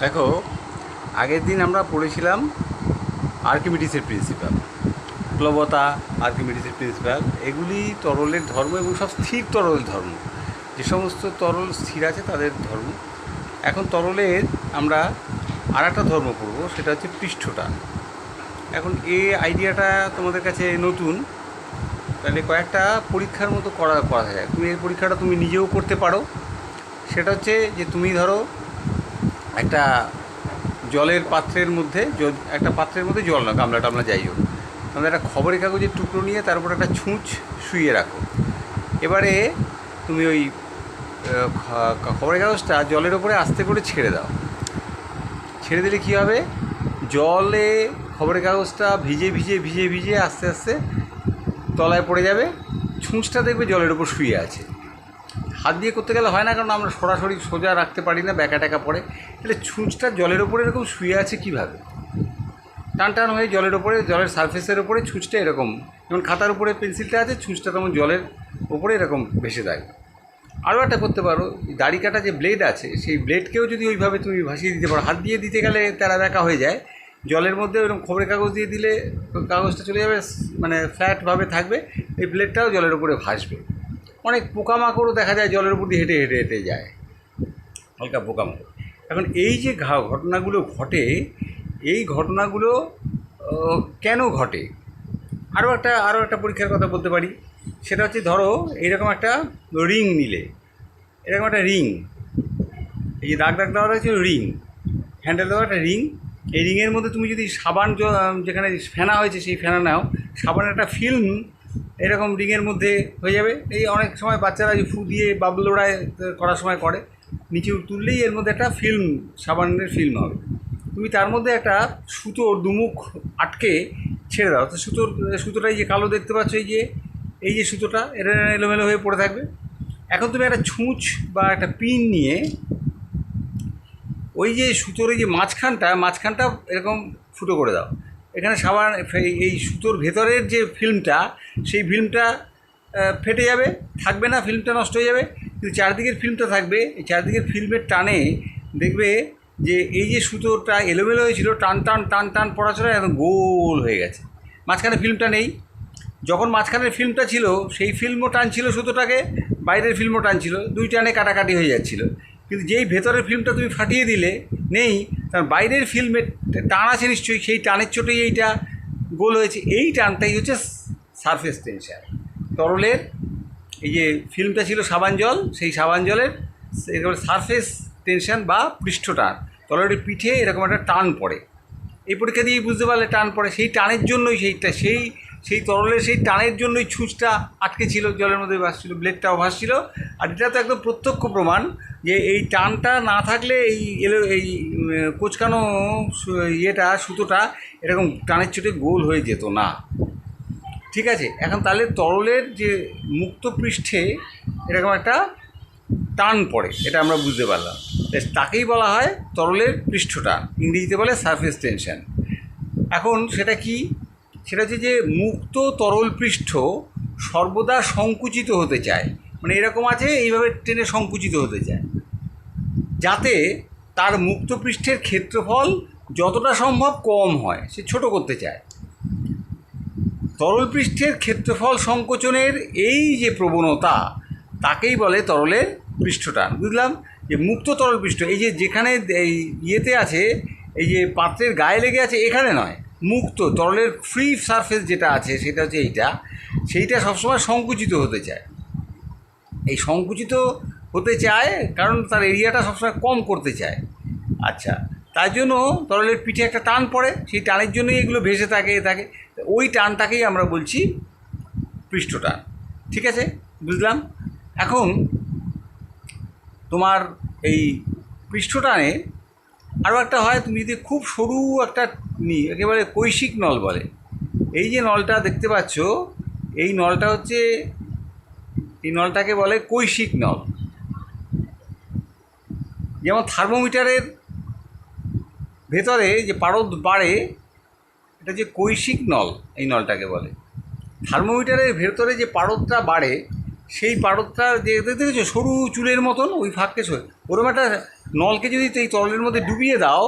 দেখো, আগের দিন আমরা পড়েছিলাম আর্কিমিডিসের প্রিন্সিপাল, প্লবতা, আর্কিমিডিসের প্রিন্সিপাল। এগুলি তরলের ধর্ম এবং সব স্থির তরলের ধর্ম। যে সমস্ত তরল স্থির আছে তাদের ধর্ম। এখন তরলের আমরা আর একটা ধর্ম পড়ব, সেটা হচ্ছে পৃষ্ঠটান। এখন এই আইডিয়াটা তোমাদের কাছে নতুন, তাহলে কয়েকটা পরীক্ষার মতো করা যায়। তুমি এই পরীক্ষাটা তুমি নিজেও করতে পারো। সেটা হচ্ছে যে তুমি ধরো একটা জলের পাত্রের মধ্যে, একটা পাত্রের মধ্যে জল না, গামলা টামলা যাই হোক, তাহলে একটা খবরের কাগজের টুকরো নিয়ে তার উপর একটা ছুঁচ শুইয়ে রাখো। এবারে তুমি ওই খবরের কাগজটা জলের ওপরে আস্তে করে ছেড়ে দাও। ছেড়ে দিলে কী হবে, জলে খবরের কাগজটা ভিজে ভিজে ভিজে ভিজে আস্তে আস্তে তলায় পড়ে যাবে। ছুঁচটা দেখবে জলের ওপর শুয়ে আছে। হাত দিয়ে করতে গেলে হয় না, কারণ আমরা সরাসরি সোজা রাখতে পারি না, ব্যাকা ট্যাকা পড়ে। তাহলে ছুঁচটা জলের ওপরে এরকম শুয়ে আছে কীভাবে, টান টান হয়ে জলের ওপরে, জলের সারফেসের ওপরে ছুঁচটা এরকম, যেমন খাতার উপরে পেন্সিলটা আছে, ছুঁচটা তেমন জলের ওপরে এরকম ভেসে থাকবে। আরও একটা করতে পারো, দাড়ি কাটা যে ব্লেড আছে, সেই ব্লেডকেও যদি ওইভাবে তুমি ভাসিয়ে দিতে পারো। হাত দিয়ে দিতে গেলে তেরা ব্যাকা হয়ে যায়, জলের মধ্যে ওইরকম খবরের কাগজ দিয়ে দিলে কাগজটা চলে যাবে, মানে ফ্ল্যাটভাবে থাকবে, এই ব্লেডটাও জলের উপরে ভাসবে। অনেক পোকামাকড়ও দেখা যায় জলের উপর দিয়ে হেঁটে হেঁটে হেঁটে যায়, হালকা পোকামাকড়। এখন এই যে ঘটনাগুলো ঘটে, এই ঘটনাগুলো কেন ঘটে, আরও একটা পরীক্ষার কথা বলতে পারি। সেটা হচ্ছে ধরো এইরকম একটা রিং নিলে, এরকম একটা রিং, এই যে দাগ দাগ দেওয়া রয়েছে রিং, হ্যান্ডেল দেওয়া একটা রিং। এই রিংয়ের মধ্যে তুমি যদি সাবান, যেখানে ফেনা হয়েছে সেই ফেনা নাও, সাবানের একটা ফিল্ম এরকম রিংয়ের মধ্যে হয়ে যাবে। এই অনেক সময় বাচ্চারা যে ফু দিয়ে বাবল ওড়ায় করার সময় করে, নিচে তুললেই এর মধ্যে একটা ফিল্ম, সাবানের ফিল্ম হবে। তুমি তার মধ্যে একটা সুতোর দুমুখ আটকে ছেড়ে দাও, তো সুতোটা এই যে কালো দেখতে পাচ্ছ, এই যে সুতোটা এটা এলোমেলো হয়ে পড়ে থাকবে। এখন তুমি একটা ছুঁচ বা একটা পিন নিয়ে ওই যে সুতোর এই যে মাঝখানটা এরকম ফুটো করে দাও। এখানে সাবান, এই সুতোর ভেতরের যে ফিল্মটা, সেই ফিল্মটা ফেটে যাবে, থাকবে না, ফিল্মটা নষ্ট হয়ে যাবে, কিন্তু চারদিকের ফিল্মটা থাকবে। এই চারদিকের ফিল্মের টানে দেখবে যে এই যে সুতোটা এলোমেলো হয়েছিল, টান টান টান টান পড়াচড়া একদম গোল হয়ে গেছে। মাঝখানে ফিল্মটা নেই। যখন মাঝখানের ফিল্মটা ছিল, সেই ফিল্মও টানছিল সুতোটাকে, বাইরের ফিল্মও টানছিল, দুই টানে কাটাকাটি হয়ে যাচ্ছিল। কিন্তু যেই ভেতরের ফিল্মটা তুমি ফাটিয়ে দিলে, নেই, কারণ বাইরের ফিল্মের টান আছে নিশ্চয়ই, সেই টানের চোটেই এইটা গোল হয়েছে। এই টানটাই হচ্ছে সারফেস টেনশন। তরলের এই যে ফিল্মটা ছিল সাবান জল, সেই সাবান জলের এরকম সারফেস টেনশন বা পৃষ্ঠটান, তরলের পিঠে এরকম একটা টান পড়ে। এই পরীক্ষা দিয়েই বুঝতে পারলে টান পড়ে, সেই টানের জন্যই সেই তরলের সেই টানের জন্যই ছুঁচটা আটকে ছিল, জলের মধ্যে ভাসছিল, ব্লেডটাও ভাসছিল। আর এটা তো একদম প্রত্যক্ষ প্রমাণ যে এই টানটা না থাকলে এই কোচকানো সুতোটা এরকম টানের চোটে গোল হয়ে যেত না। ঠিক আছে, এখন তাহলে তরলের যে মুক্ত পৃষ্ঠে এরকম একটা টান পড়ে, এটা আমরা বুঝতে পারলাম। তাকেই বলা হয় তরলের পৃষ্ঠটান, ইংরেজিতে বলে সারফেস টেনশন। এখন সেটা কি, সেটা হচ্ছে যে মুক্ত তরল পৃষ্ঠ সর্বদা সংকুচিত হতে চায়, মানে এরকম আছে, এইভাবে টেনে সংকুচিত হতে চায়, যাতে তার মুক্ত পৃষ্ঠের ক্ষেত্রফল যতটা সম্ভব কম হয়, সে ছোট করতে চায়। তরল পৃষ্ঠের ক্ষেত্রফল সংকোচনের এই যে প্রবণতা, তাকেই বলে তরলের পৃষ্ঠটান। বুঝলাম যে মুক্ত তরল পৃষ্ঠ, এই যে যেখানে এই ইয়েতে আছে, এই যে পাত্রের গায়ে লেগে আছে, এখানে নয়, মুক্ত তরলের ফ্রি সারফেস যেটা আছে, সেটা হচ্ছে সেইটা সবসময় সংকুচিত হতে চায়। এই সংকুচিত হতে চায় কারণ তার এরিয়াটা সবসময় কম করতে চায়। আচ্ছা, তার জন্য তরলের পিঠে একটা টান পড়ে, সেই টানের জন্যই এগুলো ভেসে থাকে ওই টানটাকেই আমরা বলছি পৃষ্ঠটান। ঠিক আছে, বুঝলাম। এখন তোমার এই পৃষ্ঠটানে আরও একটা হয়, তুমি যদি খুব সরু একটা একেবারে কৈশিক নল বলে, এই যে নলটা দেখতে পাচ্ছ, এই নলটা হচ্ছে, এই নলটাকে বলে কৈশিক নল। যেমন থার্মোমিটারের ভেতরে যে পারদ বাড়ে, এটা যে কৈশিক নল, এই নলটাকে বলে। থার্মোমিটারের ভেতরে যে পারদটা বাড়ে, সেই পারদটা যে দেখেছো সরু চুলের মতন, ওই ফাঁককে ওরকম একটা নলকে যদি এই তরলের মধ্যে ডুবিয়ে দাও,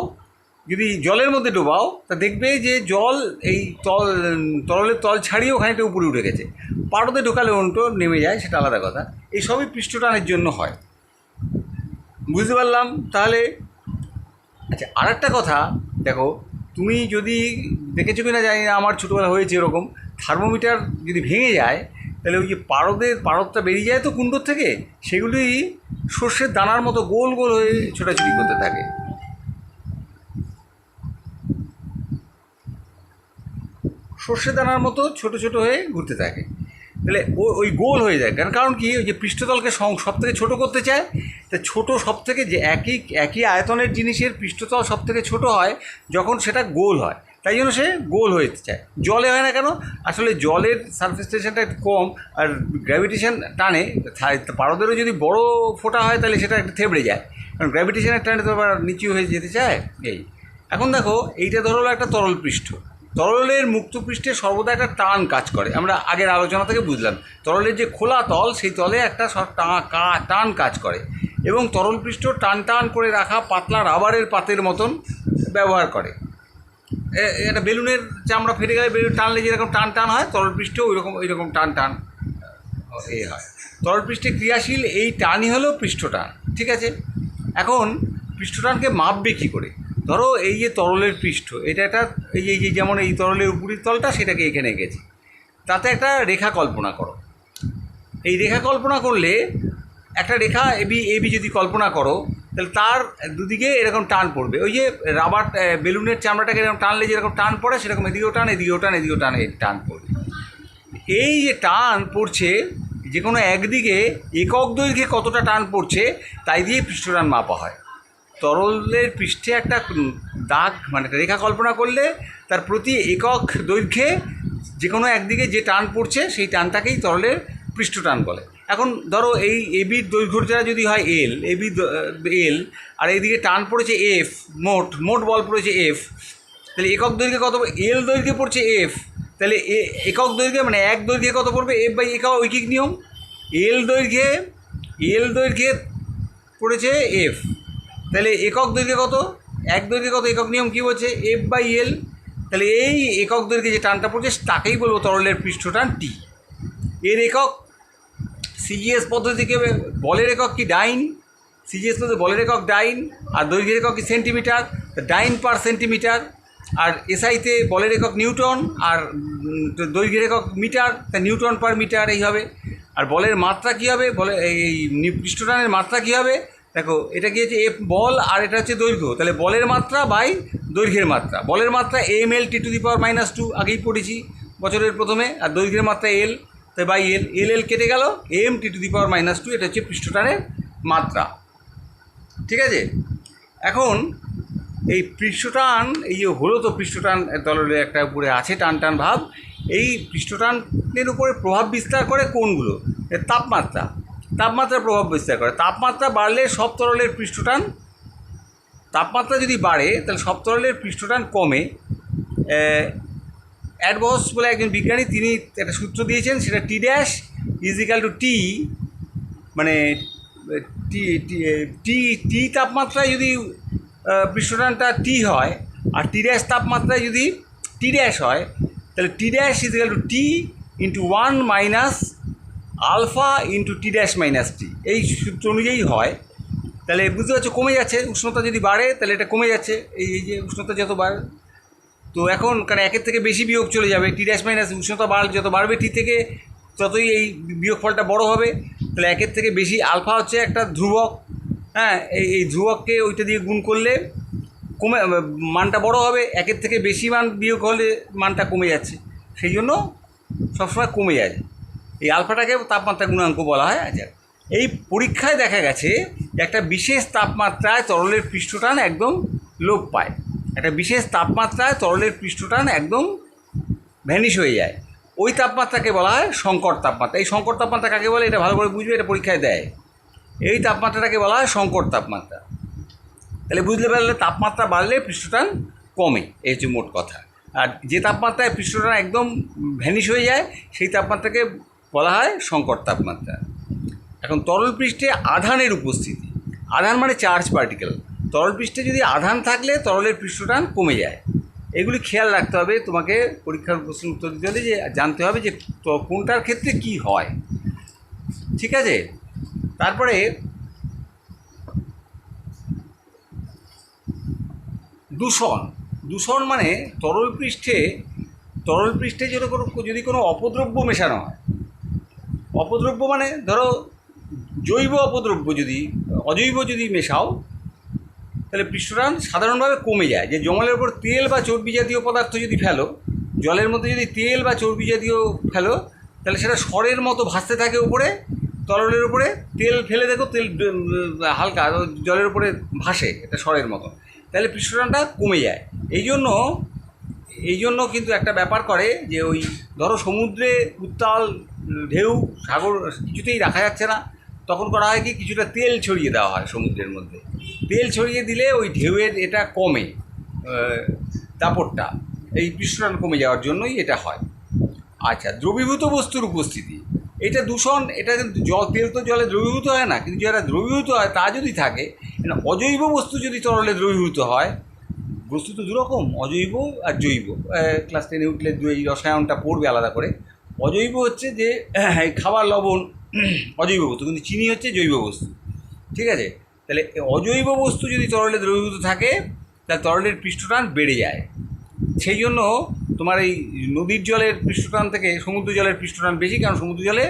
যদি জলের মধ্যে ডোবাও, তা দেখবে যে জল এই তরলের তল ছাড়িয়েও খানিকটা উপরে উঠে গেছে। পারদে ঢোকালে উল্টো নেমে যায়, সেটা আলাদা কথা। এই সবই পৃষ্ঠটানের জন্য হয়, বুঝতে পারলাম তাহলে। আচ্ছা, আর একটা কথা দেখো, তুমি যদি দেখেছো কিনা জানি না, আমার ছোটোবেলা হয়েছে এরকম, থার্মোমিটার যদি ভেঙে যায় তাহলে ওই যে পারদটা বেরিয়ে যায় তো কুণ্ডোর থেকে, সেগুলি সর্ষের দানার মতো গোল গোল হয়ে ছোটাছুটি করতে থাকে। সর্ষে দানার মতো ছোট ছোট হয়ে ঘুরতে থাকে, তাহলে ওই গোল হয়ে যায়। কারণ কি, ওই যে পৃষ্ঠতলকে সব থেকে ছোটো করতে চায়, তা ছোটো সব থেকে যে একই আয়তনের জিনিসের পৃষ্ঠতল সব থেকে ছোটো হয় যখন সেটা গোল হয়, তাই জন্য সে গোল হয়ে চায়। জলে হয় না কেন? আসলে জলের সারফেস টেনশনটা একটু কম, আর গ্র্যাভিটেশন টানে। পারদেরও যদি বড় ফোঁটা হয় তাহলে সেটা একটু থেবড়ে যায়, কারণ গ্র্যাভিটেশনের টানে তো আবার নিচু হয়ে যেতে চায়। এই এখন দেখো, এইটা ধরো একটা তরল পৃষ্ঠ। তরলের মুক্ত পৃষ্ঠে সর্বদা একটা টান কাজ করে, আমরা আগের আলোচনা থেকে বুঝলাম। তরলের যে খোলা তল, সেই তলে একটা টান কাজ করে, এবং তরল পৃষ্ঠ টান টান করে রাখা পাতলা রাবারের পাতের মতন ব্যবহার করে। একটা বেলুনের চামড়া ফেটে গেলে বেলুন টানলে যেরকম টান টান হয়, তরল পৃষ্ঠ ওইরকম টান টান হয়। তরল পৃষ্ঠে ক্রিয়াশীল এই টানই হলো পৃষ্ঠটান, ঠিক আছে। এখন পৃষ্ঠটানকে মাপবে কী করে? ধরো এই যে তরলের পৃষ্ঠ, এটা একটা এই যে যেমন এই তরলের উপরের তলটা, সেটাকে এখানে এঁকেছি, তাতে একটা রেখা কল্পনা করো। এই রেখা কল্পনা করলে, একটা রেখা এবি যদি কল্পনা করো, তাহলে তার দুদিকে এরকম টান পড়বে। ওই যে রাবার বেলুনের চামড়াটাকে এরকম টানলে যেরকম টান পড়ে, সেরকম এদিকেও টান, এদিকেও টান, এদিকেও টান, টান পড়বে। এই যে টান পড়ছে, যে কোনো একদিকে একক দৈর্ঘ্যে কতটা টান পড়ছে, তাই দিয়ে পৃষ্ঠটান মাপা হয়। তরলের পৃষ্ঠে একটা দাগ মানে রেখা কল্পনা করলে, তার প্রতি একক দৈর্ঘ্যে যে কোনো একদিকে যে টান পড়ছে, সেই টানটাকেই তরলের পৃষ্ঠটান বলে। এখন ধরো এই এবির দৈর্ঘ্যটা যদি হয় এল, আর এইদিকে টান পড়েছে এফ, মোট বল পড়েছে এফ, তাহলে একক দৈর্ঘ্যে কত? এল দৈর্ঘ্যে পড়ছে এফ, তাহলে একক দৈর্ঘ্যে মানে এক দৈর্ঘ্যে কত পড়বে? এফ বাই একক ঐকিক নিয়ম। এল দৈর্ঘ্যে পড়েছে এফ, তাহলে একক দৈর্ঘ্যে কত? এক দৈর্ঘ্যে কত? একক নিয়ম কী বলছে? F by L. তাহলে এই একক দৈর্ঘ্যে যে টানটা পড়ছে, তাকেই বলবো তরলের পৃষ্ঠটান টি। এর একক সিজিএস পদ্ধতিকে বলের একক কি? ডাইন। সিজিএস পদ্ধতি বলের একক ডাইন, আর দৈর্ঘ্যের একক কি? সেন্টিমিটার। ডাইন পার সেন্টিমিটার। আর এসআইতে বলের একক নিউটন, আর দৈর্ঘ্যের একক মিটার, তা নিউটন পার মিটার এই হবে। আর বলের মাত্রা কী হবে? বলে এই পৃষ্ঠটানের মাত্রা কী হবে? দেখো, এটা কি হচ্ছে এফ বল, আর এটা হচ্ছে দৈর্ঘ্য, তাহলে বলের মাত্রা বাই দৈর্ঘ্যের মাত্রা। বলের মাত্রা এম টি টু দি পাওয়ার -2, আগেই পড়েছি বছরের প্রথমে। আর দৈর্ঘ্যের মাত্রা এল, তাই বাই এল কেটে গেল, এম টি টু দি পাওয়ার -2, এটা হচ্ছে পৃষ্ঠটানের মাত্রা, ঠিক আছে। এখন এই পৃষ্ঠটান, এই যে হলো তো পৃষ্ঠটান, তরলের একটা উপরে আছে টান টান ভাব, এই পৃষ্ঠটানের উপরে প্রভাব বিস্তার করে কোনগুলো? তাপমাত্রার প্রভাব বিস্তার করে। তাপমাত্রা বাড়লে সব তরলের পৃষ্ঠটান, তাপমাত্রা যদি বাড়ে তাহলে সব তরলের পৃষ্ঠটান কমে। অ্যাডবস বলে একজন বিজ্ঞানী, তিনি একটা সূত্র দিয়েছেন, সেটা টি ড্যাশ ইজিক্যাল টু টি, মানে টি তাপমাত্রায় যদি পৃষ্ঠটানটা টি হয়, আর টি ড্যাশ তাপমাত্রায় যদি টি ড্যাশ হয়, তাহলে টি ড্যাশ ইজিক্যাল টু টি into 1 minus alpha into T dash minus টি, এই সূত্র অনুযায়ী হয়। তাহলে বুঝতে পারছো, কমে যাচ্ছে উষ্ণতা যদি বাড়ে, তাহলে এটা কমে যাচ্ছে। এই যে উষ্ণতা যত বাড়ে, তো এখন কারণ একের থেকে বেশি বিয়োগ চলে যাবে, টি ড্যাশ মাইনাস উষ্ণতা যত বাড়বে টি থেকে, ততই এই বিয়োগফলটা বড় হবে। তাহলে একের থেকে বেশি, আলফা হচ্ছে একটা ধ্রুবক, হ্যাঁ, এই ধ্রুবককে ওইটা দিয়ে গুণ করলে মানটা বড় হবে। একের থেকে বেশি মান বিয়োগ হলে মানটা কমে যাচ্ছে, সেই জন্য সবসময় কমে যায়। এই আলফাটাকে তাপমাত্রা গুণাঙ্ক বলা হয়। আচ্ছা, এই পরীক্ষায় দেখা গেছে একটা বিশেষ তাপমাত্রায় তরলের পৃষ্ঠটান একদম লোপ পায়। একটা বিশেষ তাপমাত্রায় তরলের পৃষ্ঠটান একদম ভ্যানিশ হয়ে যায়। ওই তাপমাত্রাকে বলা হয় সংকট তাপমাত্রা। এই সংকট তাপমাত্রা কাকে বলে, এটা ভালো করে বুঝবে, এটা পরীক্ষায় দেয়। এই তাপমাত্রাটাকে বলা হয় সংকট তাপমাত্রা। তাহলে বুঝতে পারলে তাপমাত্রা বাড়লে পৃষ্ঠটান কমে, এই হচ্ছে মোট কথা। আর যে তাপমাত্রায় পৃষ্ঠটান একদম ভ্যানিশ হয়ে যায়, সেই তাপমাত্রাকে বলা হয় সংকট তাপমাত্রা। এখন তরল পৃষ্ঠে আধানের উপস্থিতি। আধান মানে চার্জ পার্টিকেল। তরল পৃষ্ঠে যদি আধান থাকলে তরলের পৃষ্ঠটান কমে যায়। এগুলি খেয়াল রাখতে হবে তোমাকে, পরীক্ষার প্রশ্নের উত্তর দিতে হলে যে জানতে হবে যে কোনটার ক্ষেত্রে কি হয়, ঠিক আছে। তারপরে দূষণ মানে তরল পৃষ্ঠে যদি কোনো অপদ্রব্য মেশানো হয়, অপদ্রব্য মানে ধরো জৈব অপদ্রব্য, যদি অজৈব যদি মেশাও তাহলে পৃষ্ঠটান সাধারণভাবে কমে যায়। যে জলের ওপর তেল বা চর্বি জাতীয় পদার্থ যদি ফেলো, জলের মধ্যে যদি তেল বা চর্বি জাতীয় ফেলো, তাহলে সেটা সরের মতো ভাসতে থাকে উপরে, তরলের উপরে। তেল ফেলে দেখো, তেল হালকা জলের উপরে ভাসে, এটা সরের মতো, তাহলে পৃষ্ঠটানটা কমে যায়। এই জন্য কিন্তু একটা ব্যাপার করে যে ওই ধরো সমুদ্রে উত্তাল ঢেউ, সাগর কিছুতেই রাখা যাচ্ছে না, তখন করা হয় কি, কিছুটা তেল ছড়িয়ে দেওয়া হয় সমুদ্রের মধ্যে। তেল ছড়িয়ে দিলে ওই ঢেউয়ের এটা কমে, দাপটটা, এই পৃষ্ঠটান কমে যাওয়ার জন্যই এটা হয়। আচ্ছা, দ্রবীভূত বস্তুর উপস্থিতি, এটা দূষণ। এটা কিন্তু তেল তো জলে দ্রবীভূত হয় না, কিন্তু যারা দ্রবীভূত হয় তা যদি থাকে, অজৈব বস্তু যদি তরলে দ্রবীভূত হয়, বস্তু তো দুরকম, অজৈব আর জৈব। ক্লাস 10-এ উঠলে এই রসায়নটা পড়বে আলাদা করে। অজৈব হচ্ছে যে খাবার লবণ অজৈব বস্তু, কিন্তু চিনি হচ্ছে জৈব বস্তু, ঠিক আছে। তাহলে অজৈব বস্তু যদি তরলে দ্রবীভূত থাকে তাহলে তরলের পৃষ্ঠটান বেড়ে যায়। সেই জন্য তোমার এই নদীর জলের পৃষ্ঠটান থেকে সমুদ্র জলের পৃষ্ঠটান বেশি, কারণ সমুদ্র জলে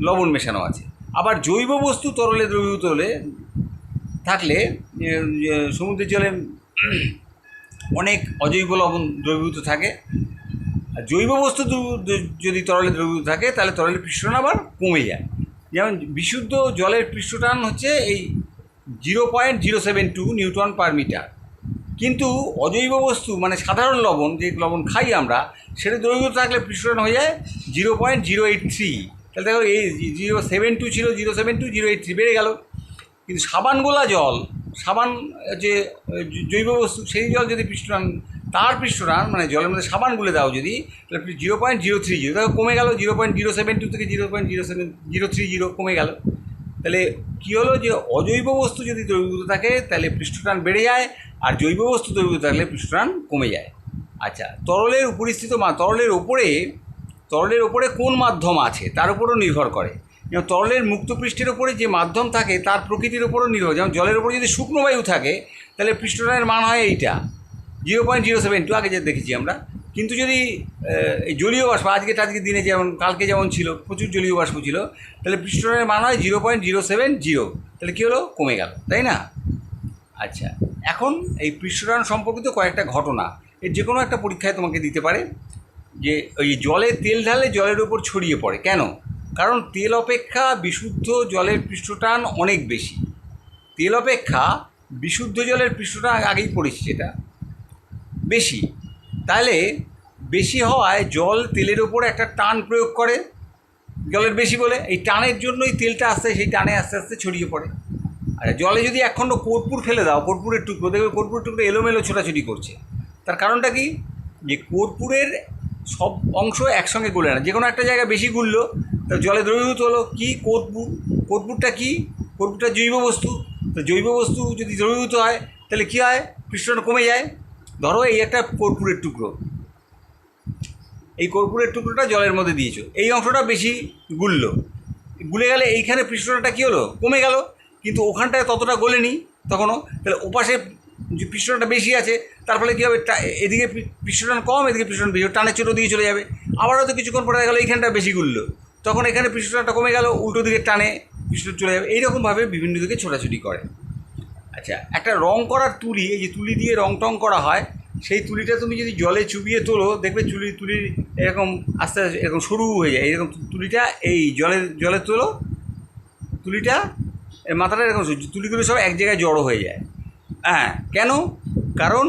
লবণ মেশানো আছে। আবার জৈব বস্তু তরলে দ্রবীভূত হলে থাকলে সমুদ্রের জলে অনেক অজৈব লবণ দ্রবীভূত থাকে। আর জৈব বস্তু যদি তরলে দ্রবীভূত থাকে তাহলে তরলের পৃষ্ঠটান আবার কমে যায়। যেমন বিশুদ্ধ জলের পৃষ্ঠটান হচ্ছে এই 0.072 নিউটন পার মিটার, কিন্তু অজৈব বস্তু মানে সাধারণ লবণ, যে লবণ খাই আমরা, সেটা দ্রবীভূত থাকলে পৃষ্ঠটান হয়ে যায় 0.083। তাহলে দেখো এই 0.72 ছিল, 0.72 0.83 বেড়ে গেল। কিন্তু সাবানগোলা জল, সাবান যে জৈব বস্তু, সেই জল যদি তার পৃষ্ঠটান মানে জলের মধ্যে সাবান গুলে দাও যদি, তাহলে 0.030, দেখো কমে গেল, 0.072 থেকে 0.030 কমে গেল। তাহলে কী হলো, যে অজৈব বস্তু যদি দ্রবীভূত থাকে তাহলে পৃষ্ঠটান বেড়ে যায়, আর জৈব বস্তু দ্রবীভূত থাকলে পৃষ্ঠটান কমে যায়। আচ্ছা, তরলের উপরিস্থিত তরলের ওপরে কোন মাধ্যম আছে তার উপরও নির্ভর করে। যেমন তরলের মুক্ত পৃষ্ঠের ওপরে যে মাধ্যম থাকে তার প্রকৃতির ওপরও নির্ভর। যেমন জলের ওপরে যদি শুকনো বায়ু থাকে তাহলে পৃষ্ঠটানের মান হয় এইটা 0.072, আগে যে দেখেছি আমরা। কিন্তু যদি এই জলীয় বাষ্প, আজকের দিনে যেমন কালকে যেমন ছিল, প্রচুর জলীয় বাষ্প ছিল, তাহলে পৃষ্ঠটানের মান হয় 0.070। তাহলে কী হলো, কমে গেল, তাই না? আচ্ছা, এখন এই পৃষ্ঠটান সম্পর্কিত কয়েকটা ঘটনা, এর যে কোনো একটা পরীক্ষায় তোমাকে দিতে পারে। যে ওই জলে তেল ঢালে জলের ওপর ছড়িয়ে পড়ে কেন? কারণ তেল অপেক্ষা বিশুদ্ধ জলের পৃষ্ঠটান অনেক বেশি। তেল অপেক্ষা বিশুদ্ধ জলের পৃষ্ঠটান আগেই পড়েছি, সেটা বেশি। তাহলে বেশি হওয়ায় জল তেলের ওপর একটা টান প্রয়োগ করে, জলের বেশি বলে এই টানের জন্যই তেলটা সেই টানে আস্তে আস্তে ছড়িয়ে পড়ে। আর জলে যদি একখণ্ড কর্পূর ফেলে দাও, কর্পূরের টুকরো, দেখবে কর্পূরের টুকরো এলোমেলো ছোটাছুটি করছে। তার কারণটা কি, যে কর্পূরের সব অংশ একসঙ্গে গলে না, যে কোনো একটা জায়গায় বেশি গুললো, তা জলে দ্রবীভূত হলো কি, কর্পূরটা কি, কর্পূরটা জৈব বস্তু। তো জৈব বস্তু যদি দ্রবীভূত হয় তাহলে কী হয়, পৃষ্ঠটান কমে যায়। ধরো এই একটা কর্পূরের টুকরো, এই কর্পূরের টুকরোটা জলের মধ্যে দিয়েছো, এই অংশটা বেশি গুলে গেলে এইখানে পৃষ্ঠটানটা কী হলো, কমে গেল। কিন্তু ওখানটায় ততটা গলেনি তখনও, তাহলে ওপাশে যে পৃষ্ঠটানটা বেশি আছে, তার ফলে কী হবে, এদিকে পৃষ্ঠটান কম, এদিকে পৃষ্ঠটান বেশি, টানের ছোটো দিয়ে চলে যাবে। আবার হয়তো কিছুক্ষণ পরে দেখা গেলো এইখানটা বেশি গুললো, তখন এখানে পৃষ্ঠটানটা কমে গেল, উল্টো দিকে টানে পৃষ্ঠ চলে যাবে। এইরকমভাবে বিভিন্ন দিকে ছোটাছুটি করে। আচ্ছা, একটা রং করার তুলি, এই যে তুলি দিয়ে রং টং করা হয়, সেই তুলিটা তুমি যদি জলে চুবিয়ে তোলো, দেখবে তুলির এরকম আস্তে আস্তে এরকম সরু হয়ে যায়। এরকম তুলিটা এই জলে তোলো, তুলিটা মাথাটা এরকম, তুলিগুলো সব এক জায়গায় জড়ো হয়ে যায়। হ্যাঁ, কেন? কারণ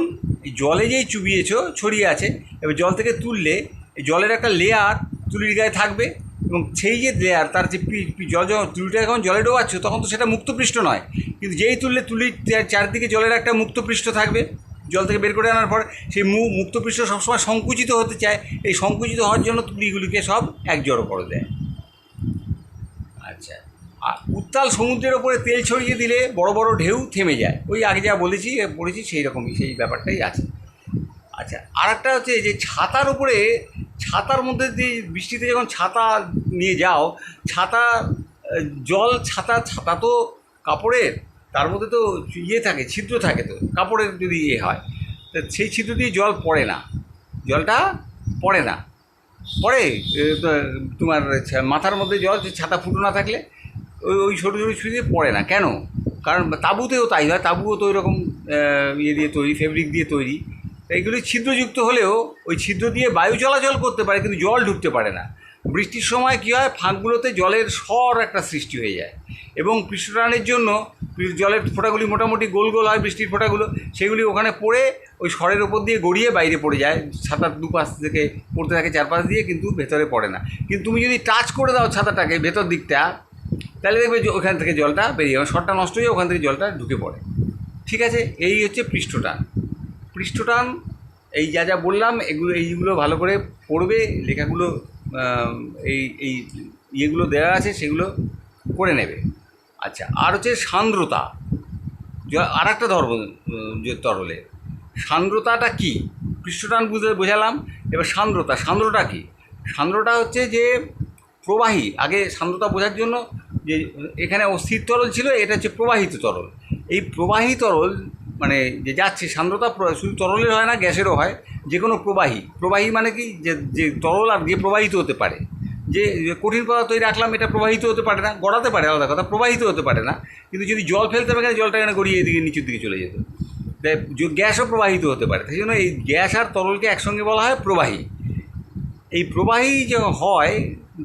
জলে যেই চুবিয়েছো ছড়িয়ে আছে, এবার জল থেকে তুললে জলের একটা লেয়ার তুলির গায়ে থাকবে, এবং সেই যে লেয়ার, তার যে জল যখন তুলিটা যখন জলে ডোবাচ্ছ তখন তো সেটা মুক্তপৃষ্ঠ নয়, কিন্তু যেই তুললে তুলির চারদিকে জলের একটা মুক্তপৃষ্ঠ থাকবে। জল থেকে বের করে আনার পর সেই মুক্তপৃষ্ঠ সবসময় সংকুচিত হতে চায়, এই সংকুচিত হওয়ার জন্য তুলিগুলিকে সব এক জড়ো করে দেয়। আচ্ছা, উত্তাল সমুদ্রের ওপরে তেল ছড়িয়ে দিলে বড় বড় ঢেউ থেমে যায়, ওই আগে যা পড়েছি সেই রকমই, সেই ব্যাপারটাই আছে। আচ্ছা, আর একটা হচ্ছে যে ছাতার উপরে, ছাতার মধ্যে দিয়ে বৃষ্টিতে যখন ছাতা নিয়ে যাও, ছাতা জল, ছাতা তো কাপড়ের, তার মধ্যে তো থাকে, ছিদ্র থাকে, তো কাপড়ের যদি হয়, তা সেই ছিদ্র দিয়ে জল পড়ে না, জলটা পড়ে না, পড়ে তোমার মাথার মধ্যে জল, ছাতা ফুটো না থাকলে ওই ছোটো ছোটো ছুঁয়ে পড়ে না। কেন? কারণ তাঁবুতেও তাই হয়, তাঁবুও তো ওই রকম দিয়ে তৈরি, ফেব্রিক দিয়ে তৈরি। এইগুলি ছিদ্রযুক্ত হলেও ওই ছিদ্র দিয়ে বায়ু চলাচল করতে পারে, কিন্তু জল ঢুকতে পারে না। বৃষ্টির সময় কী হয়, ফাঁকগুলোতে জলের স্বর একটা সৃষ্টি হয়ে যায়, এবং পৃষ্ঠটানের জন্য জলের ফোঁটাগুলি মোটামুটি গোল গোল হয়, বৃষ্টির ফোঁটাগুলো সেগুলি ওখানে পড়ে ওই স্বরের ওপর দিয়ে গড়িয়ে বাইরে পড়ে যায়, ছাতার দুপাশ থেকে পড়তে থাকে, চারপাশ দিয়ে, কিন্তু ভেতরে পড়ে না। কিন্তু তুমি যদি টাচ করে দাও ছাতাটাকে ভেতর দিকটা, তাহলে দেখবে ওখান থেকে জলটা বেরিয়ে যাবে, শটটা নষ্ট হয়ে ওখান থেকে জলটা ঢুকে পড়ে। ঠিক আছে, এই হচ্ছে পৃষ্ঠটান। পৃষ্ঠটান এই যা বললাম, এইগুলো ভালো করে পড়বে, লেখাগুলো এই ইয়েগুলো দেওয়া আছে সেগুলো করে নেবে। আচ্ছা, আর হচ্ছে সান্দ্রতা, আর একটা ধর্ম তরলে সান্দ্রতাটা কী, পৃষ্ঠটান বোঝালাম, এবার সান্দ্রতা কী? সান্দ্রতা হচ্ছে যে প্রবাহী, আগে সান্দ্রতা বোঝার জন্য যে এখানে অস্থির তরল ছিল, এটা হচ্ছে প্রবাহিত তরল। এই প্রবাহী তরল মানে যে যাচ্ছে, সান্দ্রতা শুধু তরলের হয় না, গ্যাসেরও হয়, যে কোনো প্রবাহী মানে কি, যে তরল আর যে প্রবাহিত হতে পারে। যে কঠিন পদার্থ রাখলাম, এটা প্রবাহিত হতে পারে না, গড়াতে পারে আলাদা কথা, প্রবাহিত হতে পারে না। কিন্তু যদি জল ফেলতে হবে, এখানে জলটা এখানে গড়িয়ে এদিকে নিচের দিকে চলে যেত। তাই গ্যাসও প্রবাহিত হতে পারে, সেই জন্য এই গ্যাস আর তরলকে একসঙ্গে বলা হয় প্রবাহী। এই প্রবাহী যে হয়,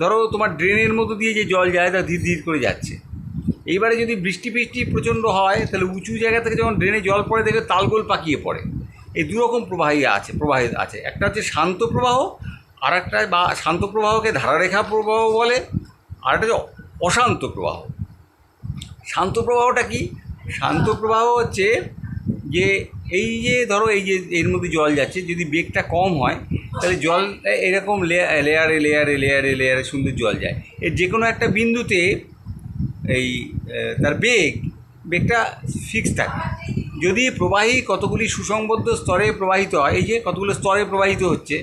ধরো তোমার ড্রেনের মধ্যে দিয়ে যে জল যায়, তা ধীর ধীর করে যাচ্ছে। এইবারে যদি বৃষ্টি প্রচণ্ড হয়, তাহলে উঁচু জায়গা থেকে যখন ড্রেনে জল পড়ে, দেখবে তালগোল পাকিয়ে পড়ে। এই দুরকম প্রবাহ আছে, একটা হচ্ছে শান্ত প্রবাহ, আর একটা, বা শান্ত প্রবাহকে ধারারেখা প্রবাহ বলে, আর একটা হচ্ছে অশান্ত প্রবাহ। শান্ত প্রবাহটা কি? শান্ত প্রবাহ হচ্ছে যে এই যে ধরো এই যে এর মধ্যে জল যাচ্ছে, যদি বেগটা কম হয়, তাহলে জল এরকম লেয়ারে লেয়ারে লেয়ারে লেয়ারে সুন্দর জল যায়। এর যে কোনো একটা বিন্দুতে এই তার বেগটা ফিক্স থাকে। যদি প্রবাহী কতগুলি সুসংবদ্ধ স্তরে প্রবাহিত হয়, এই যে কতগুলো স্তরে প্রবাহিত হচ্ছে,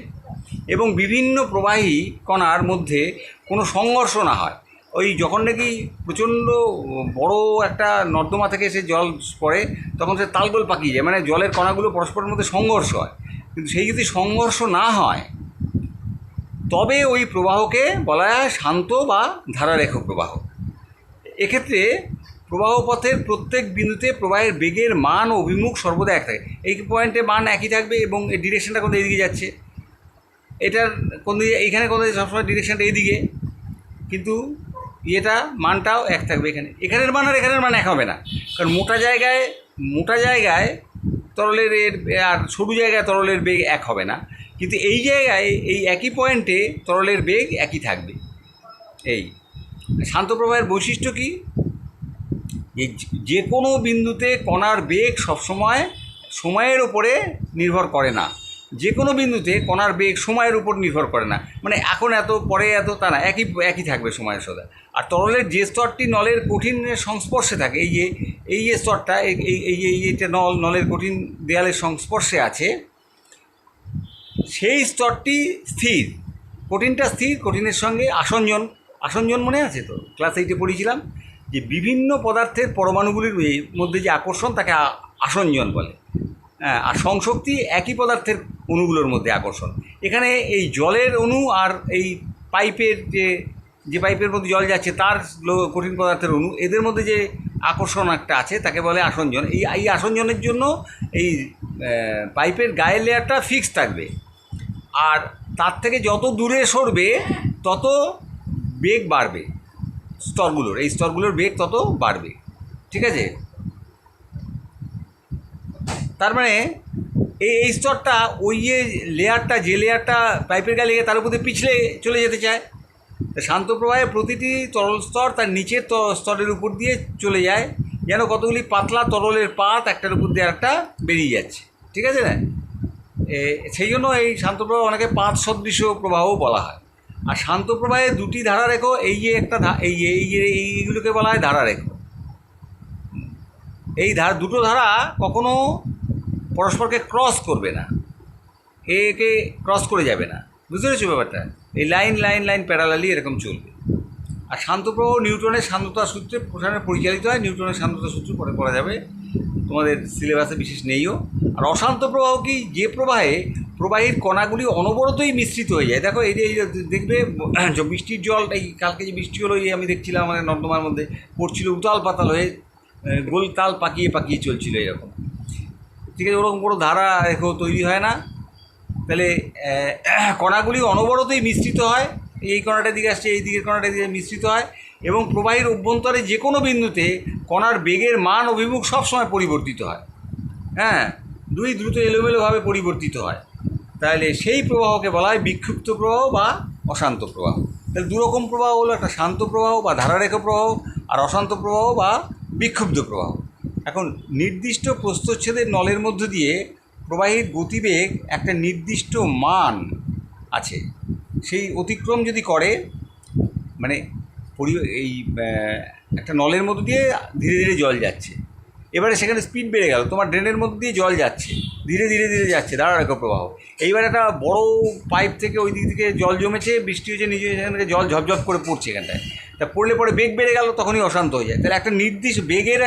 এবং বিভিন্ন প্রবাহী কণার মধ্যে কোনো সংঘর্ষ না হয়, ওই যখন নাকি প্রচণ্ড বড় একটা নর্দমা থেকে সে জল পড়ে, তখন সে তালগোল পাকিয়ে যায়, মানে জলের কণাগুলো পরস্পরের মধ্যে সংঘর্ষ হয়। কিন্তু সেই যদি সংঘর্ষ না হয়, তবে ওই প্রবাহকে বলা হয় শান্ত বা ধারারেখ প্রবাহ। এক্ষেত্রে প্রবাহ পথের প্রত্যেক বিন্দুতে প্রবাহের বেগের মান ও অভিমুখ সর্বদা এক থাকে। এই পয়েন্টে মান একই থাকবে, এবং এই ডিরেকশনটা কোন এদিকে যাচ্ছে, এটার কোন দিকে, এইখানে কোন দিকে সবসময় ডিরেকশনটা এইদিকে, কিন্তু এটা মানটাও এক থাকবে। এখানের মান আর এখানের মান এক হবে না, কারণ মোটা জায়গায় তরলের আর সরু জায়গায় তরলের বেগ এক হবে না, কিন্তু এই জায়গায় এই একই পয়েন্টে তরলের বেগ একই থাকবে। এই শান্ত প্রবাহের বৈশিষ্ট্য কী? যে কোনো বিন্দুতে কণার বেগ সবসময় সময়ের উপরে নির্ভর করে না। যে কোনো বিন্দুতে কণার বেগ সময়ের উপর নির্ভর করে না, মানে এখন এত পরে এত তা না, একই থাকবে সময়ের সাথে। আর তরলের যে স্তরটি নলের কঠিনের সংস্পর্শে থাকে, এই যে স্তরটা, এইটা নলের কঠিন দেয়ালের সংস্পর্শে আছে, সেই স্তরটি স্থির, কঠিনটা স্থির, কঠিনের সঙ্গে আসঞ্জন মনে আছে তো, ক্লাস 8-এ পড়েছিলাম যে বিভিন্ন পদার্থের পরমাণুগুলির মধ্যে যে আকর্ষণ, তাকে আসঞ্জন বলে। হ্যাঁ, আর সংশক্তি একই পদার্থের অণুগুলোর মধ্যে আকর্ষণ। এখানে এই জলের অণু আর এই পাইপের যে পাইপের মধ্যে জল যাচ্ছে তার কঠিন পদার্থের অণু, এদের মধ্যে যে আকর্ষণ একটা আছে, তাকে বলে আসঞ্জন। এই আসঞ্জনের জন্য এই পাইপের গায়ের লেয়ারটা ফিক্স থাকবে, আর তার থেকে যত দূরে সরবে তত বেগ বাড়বে, এই স্তরগুলোর বেগ তত বাড়বে। ঠিক আছে, তার মানে এই স্তরটা ওই যে লেয়ারটা পাইপের গায়ে লেগে তার উপর দিয়ে পিছলে চলে যেতে চায়। তা শান্ত প্রবাহে প্রতিটি তরল স্তর তার নিচের স্তরের উপর দিয়ে চলে যায়, যেন কতগুলি পাতলা তরলের পাত একটার উপর দিয়ে একটা বেরিয়ে যাচ্ছে। ঠিক আছে না? সেই জন্য এই শান্ত প্রবাহ অনেকে পাত সদৃশ প্রবাহও বলা হয়। আর শান্ত প্রবাহে দুটি ধারা রেখো, এই যে একটা এইগুলোকে বলা হয় ধারা রেখো। এই দুটো ধারা কখনো পরস্পরকে ক্রস করবে না, একে ক্রস করে যাবে না, বুঝতে পেরেছো ব্যাপারটা? এই লাইন লাইন লাইন প্যারালালি এরকম চলবে। আর শান্ত প্রবাহ নিউটনের শান্ততা সূত্রে প্রসারণে পরিচালিত হয়, নিউটনের শান্ততা সূত্র পরে পড়া যাবে, তোমাদের সিলেবাসে বিশেষ নেইও। আর অশান্ত প্রবাহ কি? যে প্রবাহীর কণাগুলি অনবরতই মিশ্রিত হয়ে যায়। দেখো এই যে দেখবে বৃষ্টির জল, এই কালকে যে বৃষ্টি হলো, এই আমি দেখছিলাম আমাদের নর্দমার মধ্যে পড়ছিল, উতাল পাতাল হয়ে গোল তাল পাকিয়ে পাকিয়ে চলছিল এরকম, ঠিক আছে? ওরকম কোনো ধারা রেখো তৈরি হয় না। তাহলে কণাগুলি অনবরতই মিশ্রিত হয়, এই কণাটা দিকে আসছে, এই দিকের কণাটা দিকে মিশ্রিত হয়, এবং প্রবাহীর অভ্যন্তরে যে কোনো বিন্দুতে কণার বেগের মান অভিমুখ সবসময় পরিবর্তিত হয়। হ্যাঁ, দুই দ্রুত এলোমেলোভাবে পরিবর্তিত হয়। তাহলে সেই প্রবাহকে বলা হয় বিক্ষিপ্ত প্রবাহ বা অশান্ত প্রবাহ। তাহলে দুরকম প্রবাহ হলো, একটা শান্ত প্রবাহ বা ধারারেখ প্রবাহ, আর অশান্ত প্রবাহ বা বিক্ষুব্ধ প্রবাহ। এখন নির্দিষ্ট প্রস্থচ্ছেদের নলের মধ্য দিয়ে প্রবাহীর গতিবেগ একটা নির্দিষ্ট মান আছে, সেই অতিক্রম যদি করে, মানে এই একটা নলের মধ্য দিয়ে ধীরে ধীরে জল যাচ্ছে, এবারে সেখানে স্পিড বেড়ে গেল, তোমার ড্রেনের মধ্যে দিয়ে জল যাচ্ছে, ধীরে ধীরে ধীরে যাচ্ছে, ধারারেখ প্রবাহ। এইবার একটা বড় পাইপ থেকে ওই দিক থেকে জল জমেছে, বৃষ্টি হয়েছে, নিজে সেখান থেকে জল ঝপঝপ করে পড়ছে এখানটায়, তা পড়লে পরে বেগ বেড়ে গেল, তখনই অশান্ত হয়ে যায়। তাহলে একটা নির্দিষ্ট বেগের,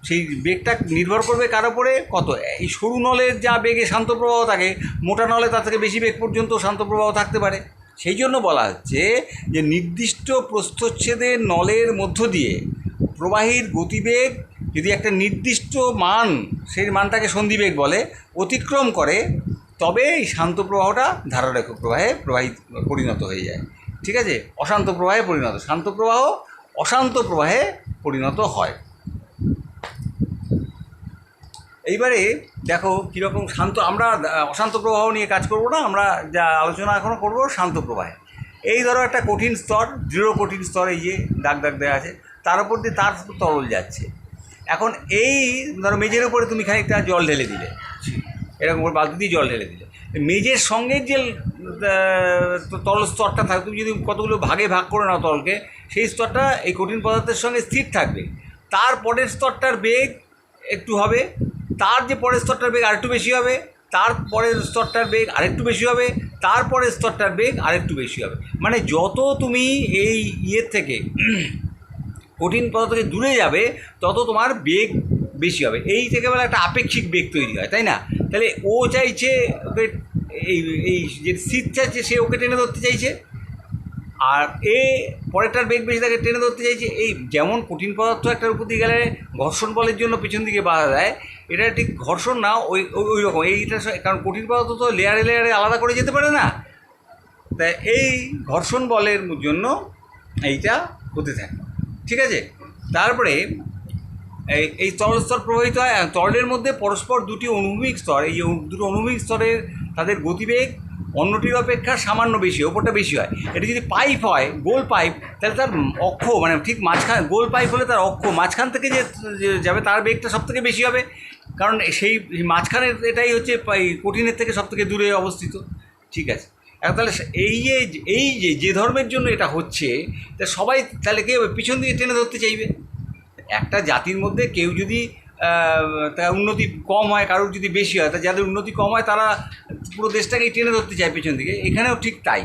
সেই বেগটা নির্ভর করবে কার ওপরে? কত? এই সরু নলের যা বেগে শান্ত প্রবাহ থাকে, মোটা নলে তার থেকে বেশি বেগ পর্যন্ত শান্ত প্রবাহ থাকতে পারে। সেই জন্য বলা হচ্ছে যে নির্দিষ্ট প্রস্থচ্ছেদের নলের মধ্য দিয়ে প্রবাহীর গতিবেগ যদি একটা নির্দিষ্ট মান, সেই মানটাকে সন্ধিবেগ বলে, অতিক্রম করে, তবে এই শান্ত প্রবাহটা ধারারেখ প্রবাহে পরিণত হয়ে যায়। ঠিক আছে? অশান্ত প্রবাহে পরিণত, শান্ত প্রবাহ অশান্ত প্রবাহে পরিণত হয়। এইবারে দেখো কীরকম শান্ত, আমরা অশান্ত প্রবাহ নিয়ে কাজ করব না, আমরা যা আলোচনা এখনও করব শান্ত প্রবাহে। এই ধরো একটা কঠিন স্তর, দৃঢ় কঠিন স্তর, এই যে দাগ দাগ দেওয়া আছে, তার উপর দিয়ে তার তরল যাচ্ছে। এখন এই ধরো মেঝের উপরে তুমি খানিকটা জল ঢেলে দিলে, এরকম করে বালতি দিয়ে জল ঢেলে দিলে, মেঝের সঙ্গে যে তরল স্তরটা থাকবে, তুমি যদি কতগুলো ভাগে ভাগ করে নাও তরলকে, সেই স্তরটা এই কঠিন পদার্থের সঙ্গে স্থির থাকবে। তার পরের স্তরটার বেগ একটু হবে, তার যে পরের স্তরটার বেগ আরেকটু বেশি হবে, তার পরের স্তরটার বেগ আরেকটু বেশি হবে, তারপরের স্তরটার বেগ আরেকটু বেশি হবে। মানে যত তুমি এই ইয়ের থেকে, কঠিন পদার্থ থেকে দূরে যাবে, তত তোমার বেগ বেশি হবে। এই থেকে বলে একটা আপেক্ষিক বেগ তৈরি হয়, তাই না? তাহলে ও চাইছে ওকে, এই যে শীত চাইছে, সে ওকে টেনে ধরতে চাইছে, আর এ পরেরটার বেগ বেশি তাকে টেনে ধরতে চাইছে। এই যেমন কঠিন পদার্থ একটার উপর দিয়ে গেলে ঘর্ষণ বলের জন্য পিছন দিকে বাধা দেয়, এটা ঠিক ঘর্ষণ না, ওই রকম এইটা, কারণ কঠিন পদার্থ তো লেয়ারে লেয়ারে আলাদা করে যেতে পারে না, তাই এই ঘর্ষণ বলের জন্য এইটা হতে থাকে। ঠিক আছে? তারপরে এই তরল স্তর প্রবাহিত হয়, তরলের মধ্যে পরস্পর দুটি অনুভূমিক স্তর, এই দুটো অনুভূমিক স্তরের তাদের গতিবেগ অন্যটির অপেক্ষা সামান্য বেশি, ওপরটা বেশি হয়। এটা যদি পাইপ হয়, গোল পাইপ, তাহলে তার অক্ষ, মানে ঠিক মাঝখান, গোল পাইপ হলে তার অক্ষ মাঝখান থেকে যে যাবে, তার বেগটা সব থেকে বেশি হবে, কারণ সেই মাঝখানের এটাই হচ্ছে কঠিনের থেকে সব থেকে দূরে অবস্থিত। ঠিক আছে? এখন তাহলে এই যে ধর্মের জন্য এটা হচ্ছে, তা সবাই তাহলে কে পিছন দিয়ে টেনে ধরতে চাইবে। একটা জাতির মধ্যে কেউ যদি তার উন্নতি কম হয়, কারোর যদি বেশি হয়, তা যাদের উন্নতি কম হয় তারা পুরো দেশটাকেই টেনে ধরতে চায় পেছন দিকে, এখানেও ঠিক তাই।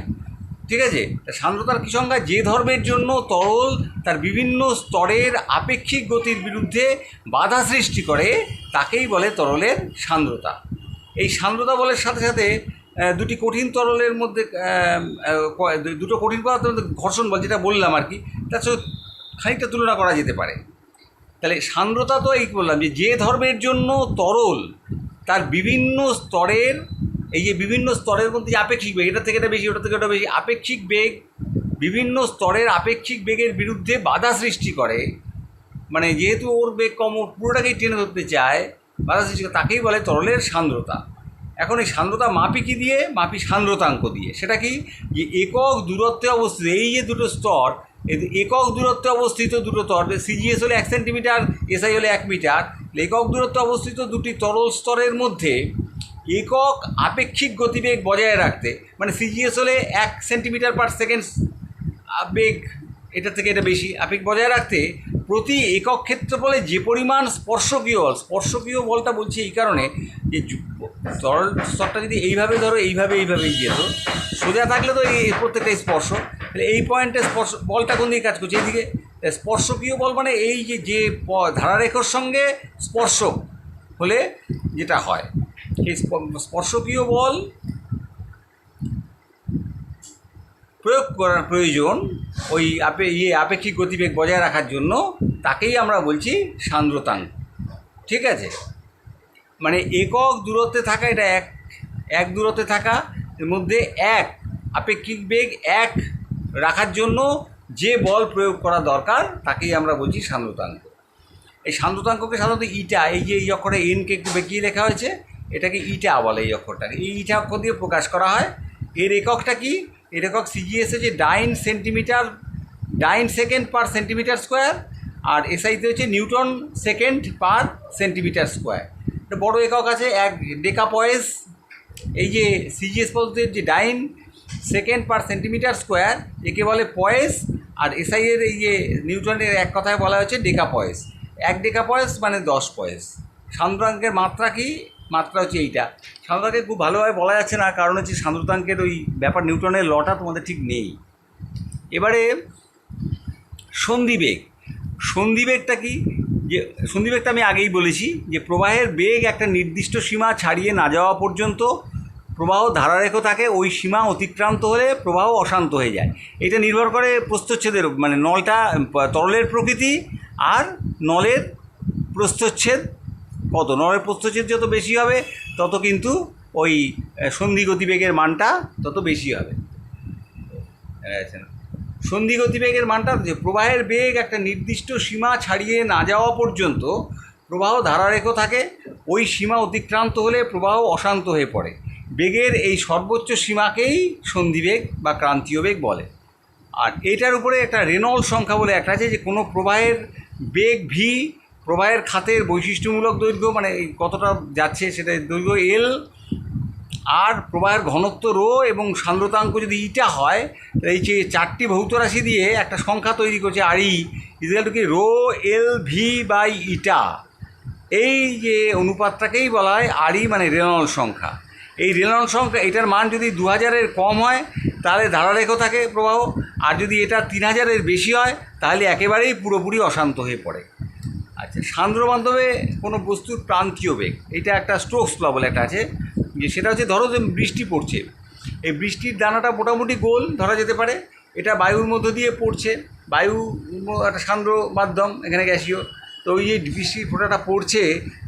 ঠিক আছে? সান্দ্রতার কি সংজ্ঞা? যে ধর্মের জন্য তরল তার বিভিন্ন স্তরের আপেক্ষিক গতির বিরুদ্ধে বাধা সৃষ্টি করে, তাকেই বলে তরলের সান্দ্রতা। এই সান্দ্রতা বলের সাথে সাথে দুটি কঠিন তরলের মধ্যে, দুটো কঠিন পদার্থের মধ্যে ঘর্ষণ বল, যেটা বললাম আর কি, তার সাথে খানিকটা তুলনা করা যেতে পারে। তাহলে সান্দ্রতা তো এই বললাম যে ধর্মের জন্য তরল তার বিভিন্ন স্তরের, এই যে বিভিন্ন স্তরের মধ্যে যে আপেক্ষিক বেগ, এটা থেকে এটা বেশি, ওটা থেকে ওটা বেশি, আপেক্ষিক বেগ, বিভিন্ন স্তরের আপেক্ষিক বেগের বিরুদ্ধে বাধা সৃষ্টি করে, মানে যেহেতু ওর বেগ কম, ওর পুরোটাকেই টেনে ধরতে চায়, বাধা সৃষ্টি করে, তাকেই বলে তরলের সান্দ্রতা। এখন এই সান্দ্রতা মাপি কী দিয়ে? মাপি সান্দ্রতাঙ্ক দিয়ে। সেটা কি? যে একক দূরত্বে অবস্থিত এই যে দুটো স্তর, একক দূরত্বে অবস্থিত দুটো স্তর, সিজিএস হলে 1 সেন্টিমিটার, এসআই হলে 1 মিটার, একক দূরত্বে অবস্থিত দুটি তরল স্তরের মধ্যে একক আপেক্ষিক গতিবেগ বজায় রাখতে, মানে সিজিএস হলে 1 সেন্টিমিটার/সেকেন্ড বেগ, এটা থেকে এটা বেশি আপেক্ষিক বজায় রাখতে প্রতি একক ক্ষেত্রফলে যে পরিমাণ স্পর্শকীয় বলটা বলছি এই কারণে যে তরল স্তরটা যদি এইভাবে ধরো, এইভাবেই যেত, সোজা থাকলে তো এই প্রত্যেকটা স্পর্শ, তাহলে এই পয়েন্টে বলটা কোন দিকে কাজ করছে, এইদিকে। স্পর্শকীয় বল মানে এই যে ধারারেখার সঙ্গে স্পর্শক হলে যেটা হয়, এই স্পর্শকীয় বল প্রয়োগ করার প্রয়োজন ওই আপেক্ষিক গতিবেগ বজায় রাখার জন্য, তাকেই আমরা বলছি সান্দ্রতাঙ্ক। ঠিক আছে, মানে একক দূরত্বে থাকা, এটা এক দূরত্বে থাকা, এর মধ্যে আপেক্ষিক বেগ 1 রাখার জন্য যে বল প্রয়োগ করা দরকার তাকেই আমরা বলছি সান্দ্রতাঙ্ক। এই সান্দ্রতাঙ্ককে সাধারণত ইটা, এই যে এই অক্ষরে এনকে একটু বেঁকিয়ে লেখা হয়েছে, এটাকে ইটা বলে। এই অক্ষরটাকে এই ইটা অক্ষর দিয়ে প্রকাশ করা হয়। এর এককটা কি? এর একক সিজিএস হচ্ছে ডাইন সেকেন্ড/সেন্টিমিটার স্কোয়ার, আর এসআইতে হচ্ছে নিউটন সেকেন্ড/সেন্টিমিটার স্কোয়ার। এটা বড় একক আছে 1 ডেকাপয়েস। এই যে সিজিএস পদ্ধতির যে ডাইন সেকেন্ড/সেন্টিমিটার স্কোয়ার, একে বলে পয়েস, আর এসআই এর এই যে নিউটনের এক কথায় বলা হচ্ছে ডেকাপয়েস। 1 ডেকাপয়েস মানে 10 পয়েস। সান্দ্রাঙ্কের মাত্রা কি? মাত্রা হচ্ছে এইটা। সান্দ্রাঙ্কে খুব ভালোভাবে বলা যাচ্ছে না, কারণ হচ্ছে সান্দ্রতাঙ্কের ওই ব্যাপার, নিউটনের লটা তোমাদের ঠিক নেই। এবারে সন্ধিবেগটা কি? যে সন্ধিবেগটা আমি আগেই বলেছি যে প্রবাহের বেগ একটা নির্দিষ্ট সীমা ছাড়িয়ে না যাওয়া পর্যন্ত প্রবাহ ধারারেখ থাকে, ওই সীমা অতিক্রান্ত হলে প্রবাহ অশান্ত হয়ে যায়। এটা নির্ভর করে প্রস্থচ্ছেদের, মানে নলটা তরলের প্রকৃতি আর নলের প্রস্থচ্ছেদ কত। নলের প্রস্থচ্ছেদ যত বেশি হবে তত কিন্তু ওই সন্ধি গতিবেগের মানটা তত বেশি হবে। সন্ধি গতিবেগের মানটা যে প্রবাহের বেগ একটা নির্দিষ্ট সীমা ছাড়িয়ে না যাওয়া পর্যন্ত প্রবাহ ধারারেখ থাকে, ওই সীমা অতিক্রান্ত হলে প্রবাহ অশান্ত হয়ে পড়ে। বেগের এই সর্বোচ্চ সীমাকেই সন্ধিবেগ বা ক্রান্তীয় বেগ বলে। আর এটার উপরে একটা রেনল্ডস সংখ্যা বলে একটা আছে, যে কোনো প্রবাহের বেগ ভি, প্রবাহের খাতের বৈশিষ্ট্যমূলক দৈর্ঘ্য, মানে কতটা যাচ্ছে সেটা দৈর্ঘ্য এল, আর প্রবাহের ঘনত্ব রো এবং সান্দ্রতাঙ্ক যদি ইটা হয়, এই যে 4টি ভৌত রাশি দিয়ে একটা সংখ্যা তৈরি করছে আরই ইকুয়াল টু কি rho L V by eta. এই যে অনুপাতটাকেই বলা হয় আরই, মানে রেনল্ডস সংখ্যা। এই রেনল্ডস সংখ্যা, এটার মান যদি 2000-এর কম হয় তাহলে ধারারেখ থাকে প্রবাহ, আর যদি এটা 3000-এর বেশি হয় তাহলে একেবারেই পুরোপুরি অশান্ত হয়ে পড়ে। আচ্ছা, সান্দ্র মাধ্যমে কোনো বস্তুর প্রান্তীয় বেগ, এটা একটা স্টোকস ল বলে একটা আছে, যে সেটা হচ্ছে ধরো যে বৃষ্টি পড়ছে, এই বৃষ্টির দানাটা মোটামুটি গোল ধরা যেতে পারে, এটা বায়ুর মধ্য দিয়ে পড়ছে, বায়ু একটা সান্দ্র মাধ্যম, এখানে গ্যাসীয়। তো ওই যে বৃষ্টির ফোঁটাটা পড়ছে,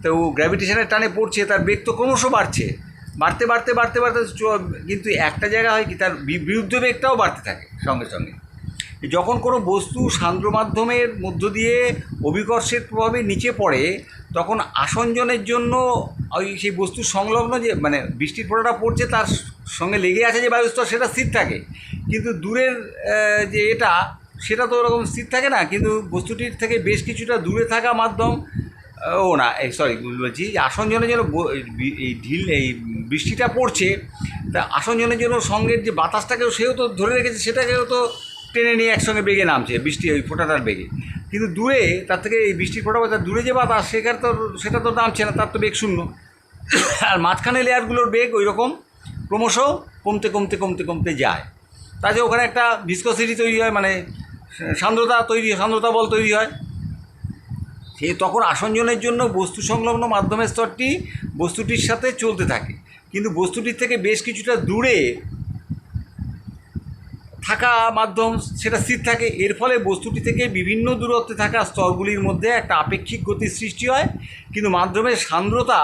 তো গ্র্যাভিটেশনের টানে পড়ছে, তার বেগ তো ক্রমশ বাড়ছে, বাড়তে কিন্তু একটা জায়গা হয় কি, তার বিরুদ্ধ বেগটাও বাড়তে থাকে সঙ্গে সঙ্গে। যখন কোনো বস্তু সান্দ্র মাধ্যমের মধ্য দিয়ে অভিকর্ষের প্রভাবে নিচে পড়ে, তখন আসঞ্জনের জন্য ওই সেই বস্তুর সংলগ্ন যে, মানে বৃষ্টির ফোঁটাটা পড়ছে তার সঙ্গে লেগে আছে যে বায়ুস্তর, সেটা স্থির থাকে, কিন্তু দূরের যে সেটা তো ওরকম স্থির থাকে না, কিন্তু বস্তুটির থেকে বেশ কিছুটা দূরে থাকা মাধ্যম, বলছি আসঞ্জনের জন্য এই বৃষ্টিটা পড়ছে, তা আসঞ্জনের জন্য সঙ্গের যে বাতাসটাকেও সেও তো ধরে রেখেছে, সেটাকেও তো টেনে নিয়ে একসঙ্গে বেগে নামছে বৃষ্টি, ওই ফোঁটাটার বেগে। কিন্তু দূরে তার থেকে এই বৃষ্টির ফোঁটা, তার দূরে যে বাতাস, সেটা তো নামছে না, তার তো বেগ শূন্য। আর মাঝখানে লেয়ারগুলোর বেগ ওই রকম ক্রমশ কমতে যায়। তাতে ওখানে একটা ভিসকসিটি তৈরি হয়, মানে সান্দ্রতা বল তৈরি হয়। সে তখন আসঞ্জনের জন্য বস্তু সংলগ্ন মাধ্যমের স্তরটি বস্তুটির সাথে চলতে থাকে, কিন্তু বস্তুটির থেকে বেশ কিছুটা দূরে থাকা মাধ্যম সেটা স্থির থাকে। এর ফলে বস্তুটি থেকে বিভিন্ন দূরত্বে থাকা স্তরগুলির মধ্যে একটা আপেক্ষিক গতির সৃষ্টি হয়, কিন্তু মাধ্যমের সান্দ্রতা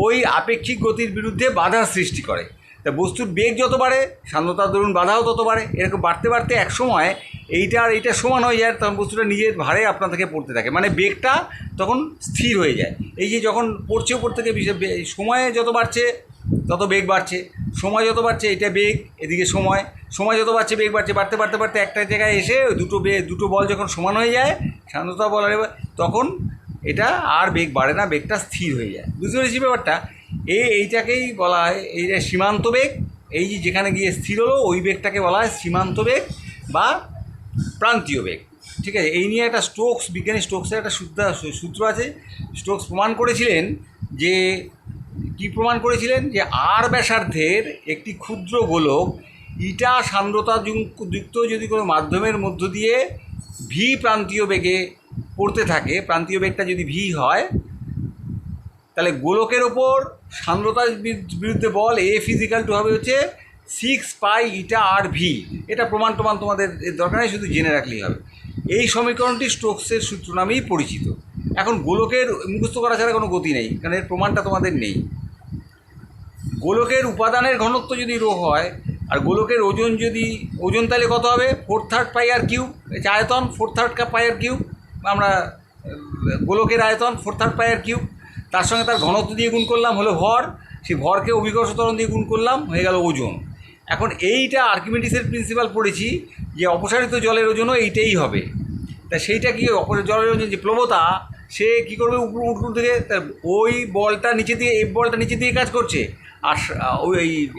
ওই আপেক্ষিক গতির বিরুদ্ধে বাধার সৃষ্টি করে। তা বস্তুর বেগ যত বাড়ে, সান্দ্রতার দরুন বাধাও তত বাড়ে। এরকম বাড়তে এক সময় এইটা আর এইটা সমান হয়ে যায়, তখন বস্তুটা নিজের ভারে আপনা থেকে পড়তে থাকে, মানে বেগটা তখন স্থির হয়ে যায়। এই যে যখন পড়ছে উপর থেকে, সময় যত বাড়ছে তত বেগ বাড়ছে, সময় যত বাড়ছে এটা বেগ, এদিকে সময় যত বাড়ছে বেগ বাড়ছে, বাড়তে একটা জায়গায় এসে দুটো বল যখন সমান হয়ে যায়, সান্দ্রতা বল, তখন এটা আর বেগ বাড়ে না, বেগটা স্থির হয়ে যায়। বুঝতে পেরেছি ব্যাপারটা? এইটাকেই বলা হয়, এই যে সীমান্ত বেগ, এই যে যেখানে গিয়ে স্থির হলো ওই বেগটাকে বলা হয় সীমান্ত বেগ বা প্রান্তীয় বেগ। ঠিক আছে, এই নিয়ে একটা বিজ্ঞানী স্টোকসের একটা সূত্র আছে। স্টোকস প্রমাণ করেছিলেন যে, কি প্রমাণ করেছিলেন, যে আর ব্যাসার্ধের একটি ক্ষুদ্র গোলক ইটা সান্দ্রতা যুক্ত যদি কোনো মাধ্যমের মধ্য দিয়ে ভি প্রান্তীয় বেগে পড়তে থাকে, প্রান্তীয় বেগটা যদি ভি হয়, তাহলে গোলকের ওপর সান্দ্রতার বিরুদ্ধে বল এফ ইজিক্যাল টু হবে হচ্ছে 6 ইটা আর ভি। এটা প্রমাণ তোমাদের দরকার নেই, শুধু জেনে রাখলেই হবে। এই সমীকরণটি স্টোকসের সূত্র নামেই পরিচিত। এখন গোলকের মুখস্থ করা ছাড়া কোনো গতি নেই, কারণ এর প্রমাণটা তোমাদের নেই। গোলকের উপাদানের ঘনত্ব যদি রো হয় আর গোলকের ওজন তাহলে কত হবে, 4/3 পাই আর কিউব। আয়তন 4/3 পাই আর কিউব, আমরা গোলকের আয়তন 4/3 পাই আর কিউব, তার সঙ্গে তার ঘনত্ব দিয়ে গুণ করলাম হলো ভর, সেই ভরকে অভিকর্ষ ত্বরণ দিয়ে গুণ করলাম, হয়ে গেল ওজন। এখন এইটা আর্কিমিডিসের প্রিন্সিপাল পড়েছি যে অপসারিত জলের ওজনও এইটাই হবে। তা সেইটা কি, জলের ওজন যে প্লবতা, সে কী করবে, উপর থেকে ওই বলটা নিচে দিয়ে, এই বলটা নিচে দিয়ে কাজ করছে, আর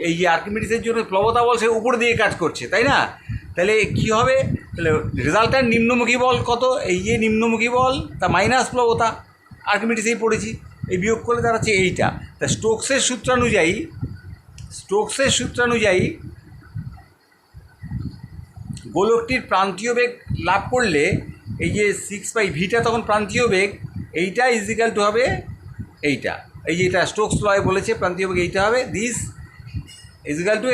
এই যে আর্কিমিডিসের জন্য প্লবতা বল সে উপর দিয়ে কাজ করছে, তাই না? তাহলে কি হবে, তাহলে রেজাল্টার নিম্নমুখী বল কত, এই যে নিম্নমুখী বল তা মাইনাস প্লবতা, আর্কিমিডিসেই পড়েছি, এই বিয়োগ করলে দাঁড়াচ্ছে এইটা। তা স্টোকসের সূত্রানুযায়ী গোলকটির প্রান্তীয় বেগ লাভ করলে এই যে 6 ভিটা তখন প্রান্তীয় বেগ, এইটা ইজিক্যাল টু হবে এইটা, এই যে এটা স্টোকস লয় বলেছে প্রান্তীয় বেগ এইটা হবে, দিস ইজিক্যাল টু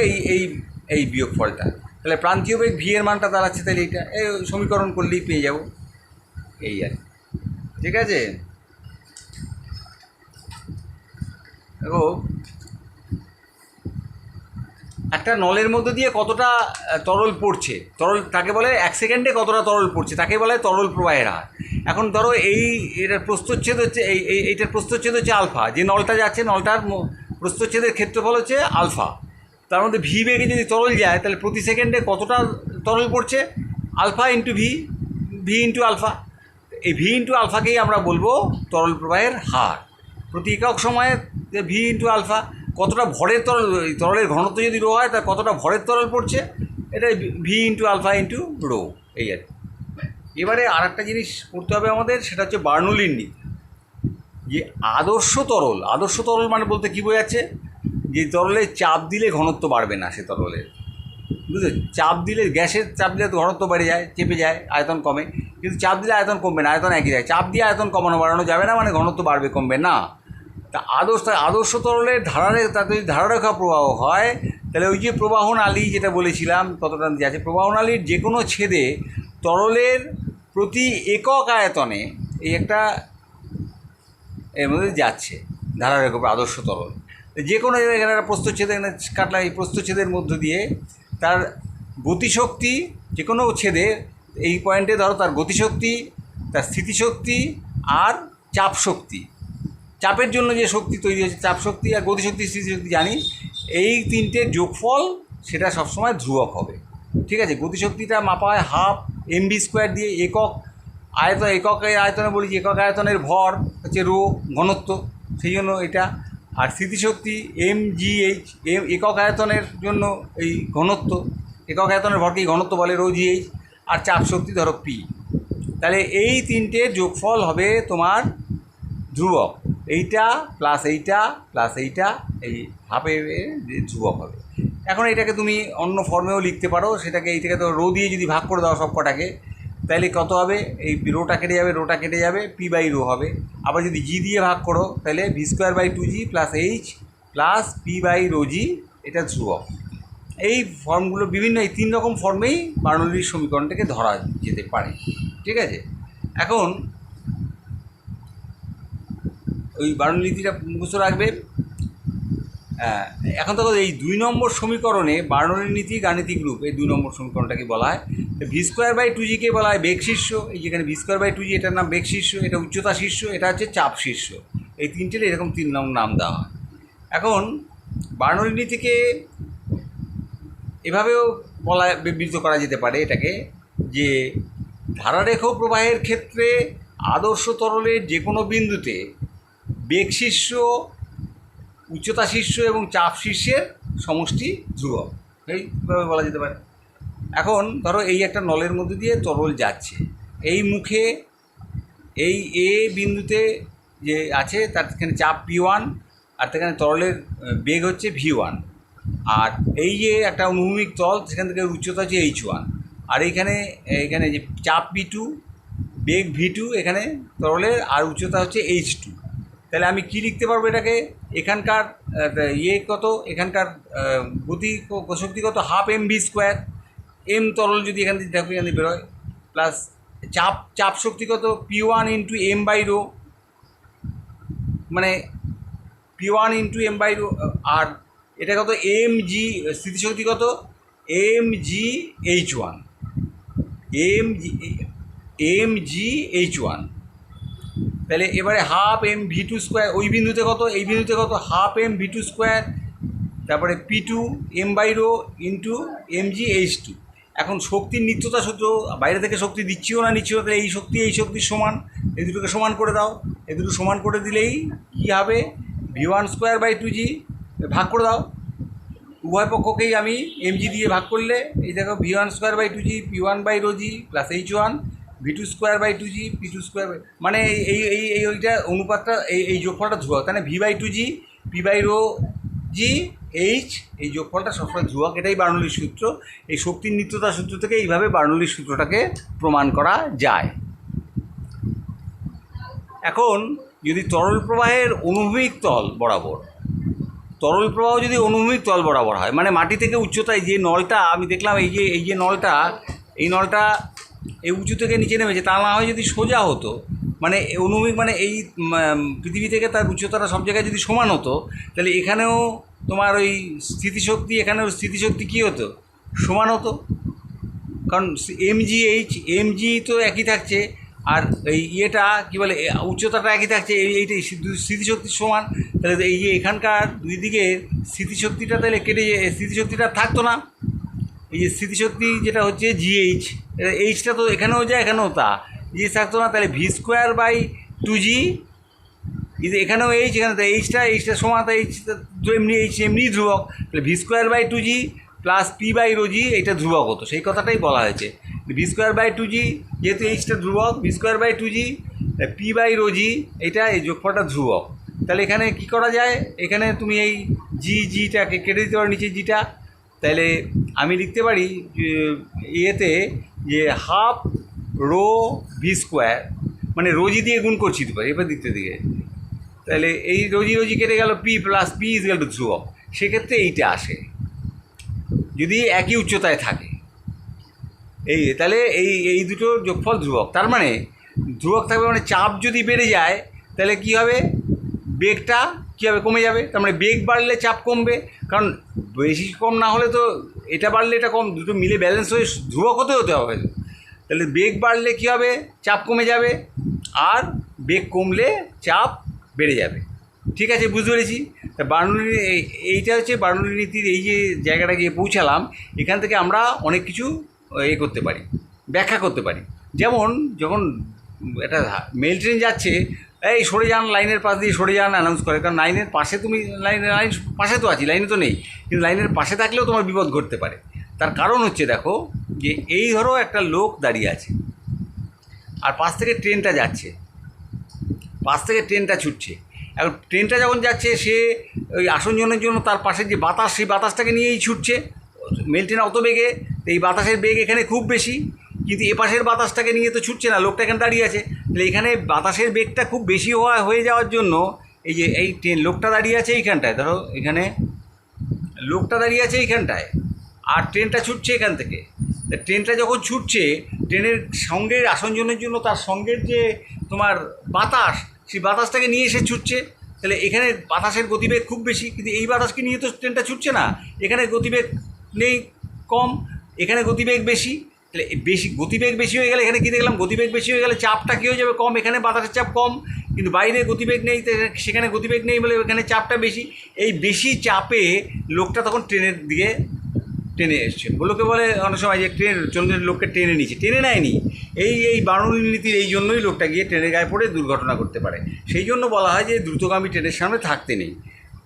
এই বিয়োগ ফলটা। তাহলে প্রান্তীয় বেগ ভি এর মানটা দাঁড়াচ্ছে, তাহলে এইটা এই সমীকরণ করলেই পেয়ে যাব, এই আর। ঠিক আছে, দেখো একটা নলের মধ্যে দিয়ে কতটা তরল পড়ছে, তাকে বলে 1 সেকেন্ডে কতটা তরল পড়ছে, তাকে বলে তরল প্রবাহের হার। এখন ধরো এটার প্রস্থচ্ছেদ হচ্ছে এইটার প্রস্থচ্ছেদ হচ্ছে আলফা, যে নলটা যাচ্ছে নলটার প্রস্থচ্ছেদের ক্ষেত্রফল হচ্ছে আলফা, তার মধ্যে ভি বেগে যদি তরল যায় তাহলে প্রতি সেকেন্ডে কতটা তরল পড়ছে, alpha into V into alpha. এই ভি ইন্টু আলফাকেই আমরা বলবো তরল প্রবাহের হার প্রতি একক সময়ে, ভি ইন্টু আলফা। কতটা ভরের তরলের ঘনত্ব যদি রো হয় তা কতটা ভরের তরল পড়ছে, এটা V into alpha into rho, এই আর কি। এবারে আর একটা জিনিস পড়তে হবে আমাদের, সেটা হচ্ছে বার্নৌলির নীতি। যে আদর্শ তরল মানে বলতে কী বোঝাচ্ছে, যে তরলে চাপ দিলে ঘনত্ব বাড়বে না, সে তরলের, বুঝলে, চাপ দিলে, গ্যাসের চাপ দিলে তো ঘনত্ব বেড়ে যায়, চেপে যায়, আয়তন কমে, কিন্তু চাপ দিলে আয়তন কমবে না, আয়তন একই যায়। চাপ দিয়ে আয়তন বাড়ানো যাবে না, মানে ঘনত্ব বাড়বে কমবে না। তা আদর্শ তরলের তাতে যদি ধারারেখা প্রবাহ হয়, তাহলে ওই যে প্রবাহ নালী যেটা বলেছিলাম কতটা দিয়ে আছে, প্রবাহ নালীর যে কোনো ছেদে তরলের প্রতি একক আয়তনে এই একটা এর মধ্যে যাচ্ছে ধারারেখা আদর্শ তরল। যে কোনো এখানে একটা প্রস্থচ্ছেদ এখানে কাটলা, এই প্রস্থচ্ছেদের মধ্য দিয়ে তার গতিশক্তি, যে কোনো ছেদে এই পয়েন্টে ধরো তার গতিশক্তি, তার স্থিতিশক্তি আর চাপ শক্তি, চাপের জন্য যে শক্তি তৈরি হয়েছে, চাপ শক্তি আর গতিশক্তি স্থিতিশক্তি জানি, এই তিনটের যোগফল সেটা সবসময় ধ্রুবক হবে। ঠিক আছে, গতিশক্তিটা মাপা হয় ½ mv² দিয়ে, একক আয়তনে বলি, একক আয়তনের ভর হচ্ছে রো, ঘনত্ব, সেই জন্য এটা। আর স্থিতিশক্তি mgh, একক আয়তনের জন্য এই ঘনত্ব, একক আয়তনের ভরকেই ঘনত্ব বলে, রো gh। আর চাপ শক্তি ধরো পি। তাহলে এই তিনটের যোগফল হবে তোমার ধ্রুবক, এইটা প্লাস এইটা প্লাস এইটা, এই হাফে ধ্রুবক হবে। এখন এটাকে তুমি অন্য ফর্মেও লিখতে পারো, সেটাকে এই থেকে তো রো দিয়ে যদি ভাগ করে দাও সব কটাকে, তাহলে কত হবে, এই রোটা কেটে যাবে, পি বাই রো হবে। আবার যদি জি দিয়ে ভাগ করো তাহলে v²/2g plus H plus P by rho g, এটা ধ্রুবক। এই ফর্মগুলো বিভিন্ন, এই 3 রকম ফর্মেই বার্নৌলির সমীকরণটাকে ধরা যেতে পারে। ঠিক আছে, এখন ওই বার্নৌলি নীতিটা মুখস্থ রাখবে। এখন তো এই 2 নম্বর সমীকরণে বার্নৌলি নীতি গাণিতিক রূপ, এই 2 নম্বর সমীকরণটাকে বলা হয় v²/2gকে বলা হয় বেগ শীর্ষ। এই যেখানে v²/2g, এটার নাম বেগ শীর্ষ, এটা উচ্চতা শীর্ষ, এটা হচ্ছে চাপ শীর্ষ। এই তিনটের এরকম 3 নাম দেওয়া হয়। এখন বার্নৌলি নীতিকে এভাবেও বিবৃত করা যেতে পারে এটাকে, যে ধারারেখ প্রবাহের ক্ষেত্রে আদর্শ তরলের যে কোনো বিন্দুতে বেগ শীর্ষ, উচ্চতা শীর্ষ এবং চাপ শীর্ষের সমষ্টি ধ্রুবক, এইভাবে বলা যেতে পারে। এখন ধরো এই একটা নলের মধ্যে দিয়ে তরল যাচ্ছে, এই মুখে এই এ বিন্দুতে যে আছে তার এখানে চাপ P1 আর সেখানে তরলের বেগ হচ্ছে V1, আর এই যে একটা অনুভূমিক তল সেখান থেকে উচ্চতা হচ্ছে H1, আর এখানে যে চাপ P2, বেগ V2 এখানে তরলের, আর উচ্চতা হচ্ছে H2। তাহলে আমি কি লিখতে পারবো এটাকে, এখানকার কত, এখানকার গতি শক্তি কত, হাফ mv², এম তরল যদি এখান থেকে দেখো এখান থেকে বেরোয়, প্লাস চাপ শক্তি কত P1 ইন্টু m/ρ, মানে P1 ইন্টু m/ρ, আর এটা কত mg, স্থিতিশক্তি কত mgh1, mgh1। তাহলে এবারে হাফ mv2², ওই বিন্দুতে কত, এই বিন্দুতে কত হাফ mv2², তারপরে P2 m/ρ ইন্টু mgh2। এখন শক্তির নিত্যতা সূত্র, বাইরে থেকে শক্তি দিচ্ছিও না নিচ্ছিও, তাহলে এই শক্তির সমান, এই দুটোকে সমান করে দাও, এই দুটো সমান করে দিলেই কী হবে, v1²/2g, ভাগ করে দাও, উভয় পক্ষকেই আমি mg দিয়ে ভাগ করলে এই দেখো v1²/2g P1/ρg plus h1, v2²/2g P2², মানে এই ওইটা অনুপাতটা, এই যোগফলটা ধ্রুবক, তাহলে v/2g p/ρg h, এই যোগফলটা সবসময় ধ্রুবক। এটাই বার্নৌলির সূত্র। এই শক্তির নিত্যতা সূত্র থেকে এইভাবে বার্নৌলির সূত্রটাকে প্রমাণ করা যায়। এখন যদি তরল প্রবাহের অনুভূমিক তল বরাবর, তরল প্রবাহ যদি অনুভূমিক তল বরাবর হয়, মানে মাটি থেকে উচ্চতায় যে নলটা আমি দেখলাম, এই যে নলটা, এই নলটা এই উঁচু থেকে নিচে নেমেছে, তা না হয় যদি সোজা হতো, মানে অনুভূমিক, মানে এই পৃথিবী থেকে তার উচ্চতাটা সব জায়গায় যদি সমান হতো, তাহলে এখানেও তোমার ওই স্থিতিশক্তি, এখানেও স্থিতিশক্তি কী হতো, সমান হতো, কারণ mg তো একই থাকছে, আর এই ইয়েটা কী বলে, উচ্চতাটা একই থাকছে, এইটাই স্থিতিশক্তির সমান। তাহলে এই যে এখানকার দুই দিকে স্থিতিশক্তিটা তাহলে কেটে, স্থিতিশক্তিটা থাকতো না, এই যে স্থিতিশক্তি যেটা হচ্ছে GH, এইচটা তো এখানেও যায় এখানেও তা, GH থাকতো না, তাহলে v²/2g, এখানেও এইচ, এখানে তো এইচটা সমান, তাই এইচটা এমনি ধ্রুবক, তাহলে v²/2g প্লাস p/ρg, এইটা ধ্রুবক হতো, সেই কথাটাই বলা হয়েছে। v²/2g যেহেতু এইচটা ধ্রুবক, v²/2g p/ρg, এইটা এই যোগফলটা ধ্রুবক। তাহলে এখানে কি করা যায়, এখানে তুমি এই জিটাকে কেটে দিতে পারো, নিচে জিটা, তাহলে আমি লিখতে পারি ইয়েতে যে হাফ রো v², মানে রোজি দিয়ে গুণ করছি দিতে পারি এবার দিকতে দিকে, তাহলে এই রোজি কেটে গেল, p plus p is equal to ধ্রুবক। সেক্ষেত্রে এইটা আসে যদি একই উচ্চতায় থাকে, তাহলে এই দুটো যোগফল ধ্রুবক। তার মানে ধ্রুবক থাকবে, মানে চাপ যদি বেড়ে যায় তাহলে কী হবে, বেগটা কী হবে, কমে যাবে। তার মানে বেগ বাড়লে চাপ কমবে, কারণ বেশি কম না হলে তো এটা বাড়লে এটা কম, দুটো মিলে ব্যালেন্স হয়ে ধ্রুবক হতে হবে। তাহলে বেগ বাড়লে কী হবে, চাপ কমে যাবে, আর বেগ কমলে চাপ বেড়ে যাবে। ঠিক আছে, বুঝতে পেরেছি। তা বার্নৌলি, এইটা হচ্ছে বার্নৌলি নীতির এই যে জায়গাটা গিয়ে পৌঁছালাম, এখান থেকে আমরা অনেক কিছু করতে পারি, ব্যাখ্যা করতে পারি। যেমন যখন একটা মেল ট্রেন যাচ্ছে, এই সরে যান, লাইনের পাশ দিয়ে সরে যান অ্যানাউন্স করে, কারণ লাইনের পাশে তুমি লাইন পাশে তো আছি, লাইনে তো নেই, কিন্তু লাইনের পাশে থাকলেও তোমার বিপদ ঘটতে পারে। তার কারণ হচ্ছে দেখো, যে এই ধরো একটা লোক দাঁড়িয়ে আছে, আর পাশ থেকে ট্রেনটা যাচ্ছে, পাশ থেকে ট্রেনটা ছুটছে। এখন ট্রেনটা যখন যাচ্ছে, সে ওই আসনজনের জন্য তার পাশে যে বাতাস, সেই বাতাসটাকে নিয়েই ছুটছে। মেল ট্রেন অত বেগে, এই বাতাসের বেগ এখানে খুব বেশি, কিন্তু এ পাশের বাতাসটাকে নিয়ে তো ছুটছে না, লোকটা এখানে দাঁড়িয়ে আছে। তাহলে এখানে বাতাসের বেগটা খুব বেশি হয়ে যাওয়ার জন্য এই যে এই ট্রেন, লোকটা দাঁড়িয়ে আছে এইখানটায়, ধরো এখানে লোকটা দাঁড়িয়ে আছে এইখানটায়, আর ট্রেনটা ছুটছে এখান থেকে। ট্রেনটা যখন ছুটছে, ট্রেনের সঙ্গের আসনজনের জন্য তার সঙ্গের যে তোমার বাতাস, সেই বাতাসটাকে নিয়ে এসে ছুটছে। তাহলে এখানে বাতাসের গতিবেগ খুব বেশি, কিন্তু এই বাতাসকে নিয়ে তো ট্রেনটা ছুটছে না, এখানে গতিবেগ নেই, কম, এখানে গতিবেগ বেশি। তাহলে গতিবেগ বেশি হয়ে গেলে এখানে কী দেখলাম, গতিবেগ বেশি হয়ে গেলে চাপটা কী হয়ে যাবে, কম। এখানে বাতাসের চাপ কম, কিন্তু বাইরে গতিবেগ নেই, সেখানে গতিবেগ নেই বলে এখানে চাপটা বেশি। এই বেশি চাপে লোকটা তখন টেনে এসছে। লোকে বলে অনেক সময় যে ট্রেনের লোককে টেনে নিচ্ছে, টেনে নেয়নি। এই বারণী নীতির এই জন্যই লোকটা গিয়ে ট্রেনের গায়ে পড়ে দুর্ঘটনা করতে পারে। সেই জন্য বলা হয় যে দ্রুতগামী ট্রেনের সামনে থাকতে নেই।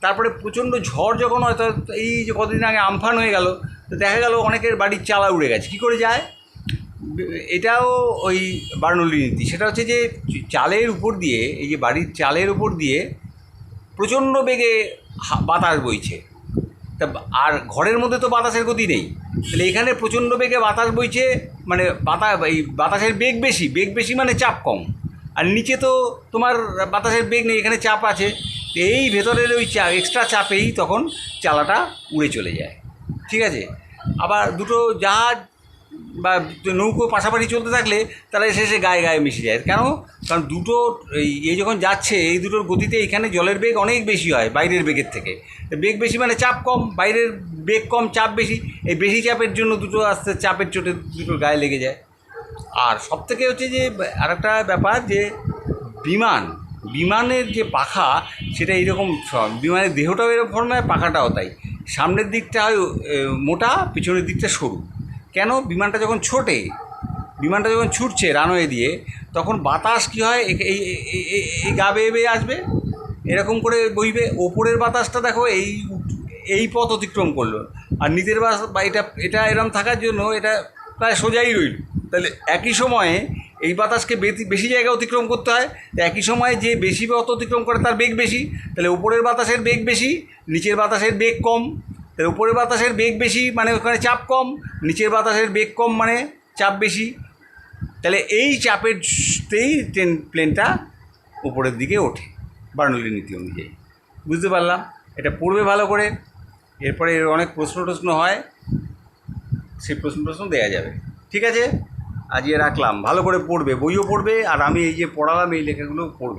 তারপরে প্রচণ্ড ঝড় যখন হয়, এই যে কতদিন আগে আমফান হয়ে গেল, তো দেখা গেল অনেকের বাড়ির চালা উড়ে গেছে। কী করে যায়? এটাও ওই বার্নৌলি নীতি। সেটা হচ্ছে যে চালের উপর দিয়ে, এই যে বাড়ির চালের উপর দিয়ে প্রচণ্ড বেগে বাতাস বইছে, তা আর ঘরের মধ্যে তো বাতাসের গতি নেই, তাহলে এখানে প্রচণ্ড বেগে বাতাস বইছে, মানে এই বাতাসের বেগ বেশি মানে চাপ কম, আর নিচে তো তোমার বাতাসের বেগ নেই, এখানে চাপ আছে। এই ভেতরের ওই এক্সট্রা চাপেই তখন চালাটা উড়ে চলে যায়। ঠিক আছে? আবার দুটো জাহাজ বা নৌকো পাশাপাশি চলতে থাকলে তারা এসে গায়ে মিশে যায়। কেন? কারণ দুটো এই যখন যাচ্ছে, এই দুটোর গতিতে এখানে জলের বেগ অনেক বেশি হয় বাইরের বেগের থেকে। বেগ বেশি মানে চাপ কম, বাইরের বেগ কম, চাপ বেশি। এই বেশি চাপের জন্য দুটো আস্তে চাপের চোটে দুটোর গায়ে লেগে যায়। আর সবথেকে হচ্ছে যে আরেকটা ব্যাপার, যে বিমানের যে পাখা, সেটা এইরকম, বিমানের দেহটাও এরকম হয়, পাখাটাও তাই। সামনের দিকটা হয় মোটা, পিছনের দিকটা সরু। কেন? বিমানটা যখন ছুটছে রানওয়ে দিয়ে, তখন বাতাস কী হয়, এই গা বেয়ে আসবে, এরকম করে বইবে। ওপরের বাতাসটা দেখো এই পথ অতিক্রম করলো, আর নিচের বা এটা এরম থাকার জন্য এটা প্রায় সোজাই রইল। তাহলে একই সময়ে এই বাতাসকে বেশি জায়গা অতিক্রম করতে হয়, একই সময়ে যে বেশি পথ অতিক্রম করে তার বেগ বেশি, তাহলে উপরের বাতাসের বেগ বেশি, নিচের বাতাসের বেগ কম। তাহলে উপরের বাতাসের বেগ বেশি মানে ওখানে চাপ কম, নিচের বাতাসের বেগ কম মানে চাপ বেশি। তাহলে এই চাপেরতেই প্লেনটা উপরের দিকে ওঠে বার্নৌলি নীতি অনুযায়ী। বুঝতে পারলাম? এটা পড়বে ভালো করে, এরপরে এর অনেক প্রশ্ন হয়, সেই প্রশ্ন দেওয়া যাবে। ঠিক আছে? আজকে রাখলাম। ভালো করে পড়বে, বইও পড়বে, আর আমি এই যে পড়ালাম এই লেখাগুলো পড়বে।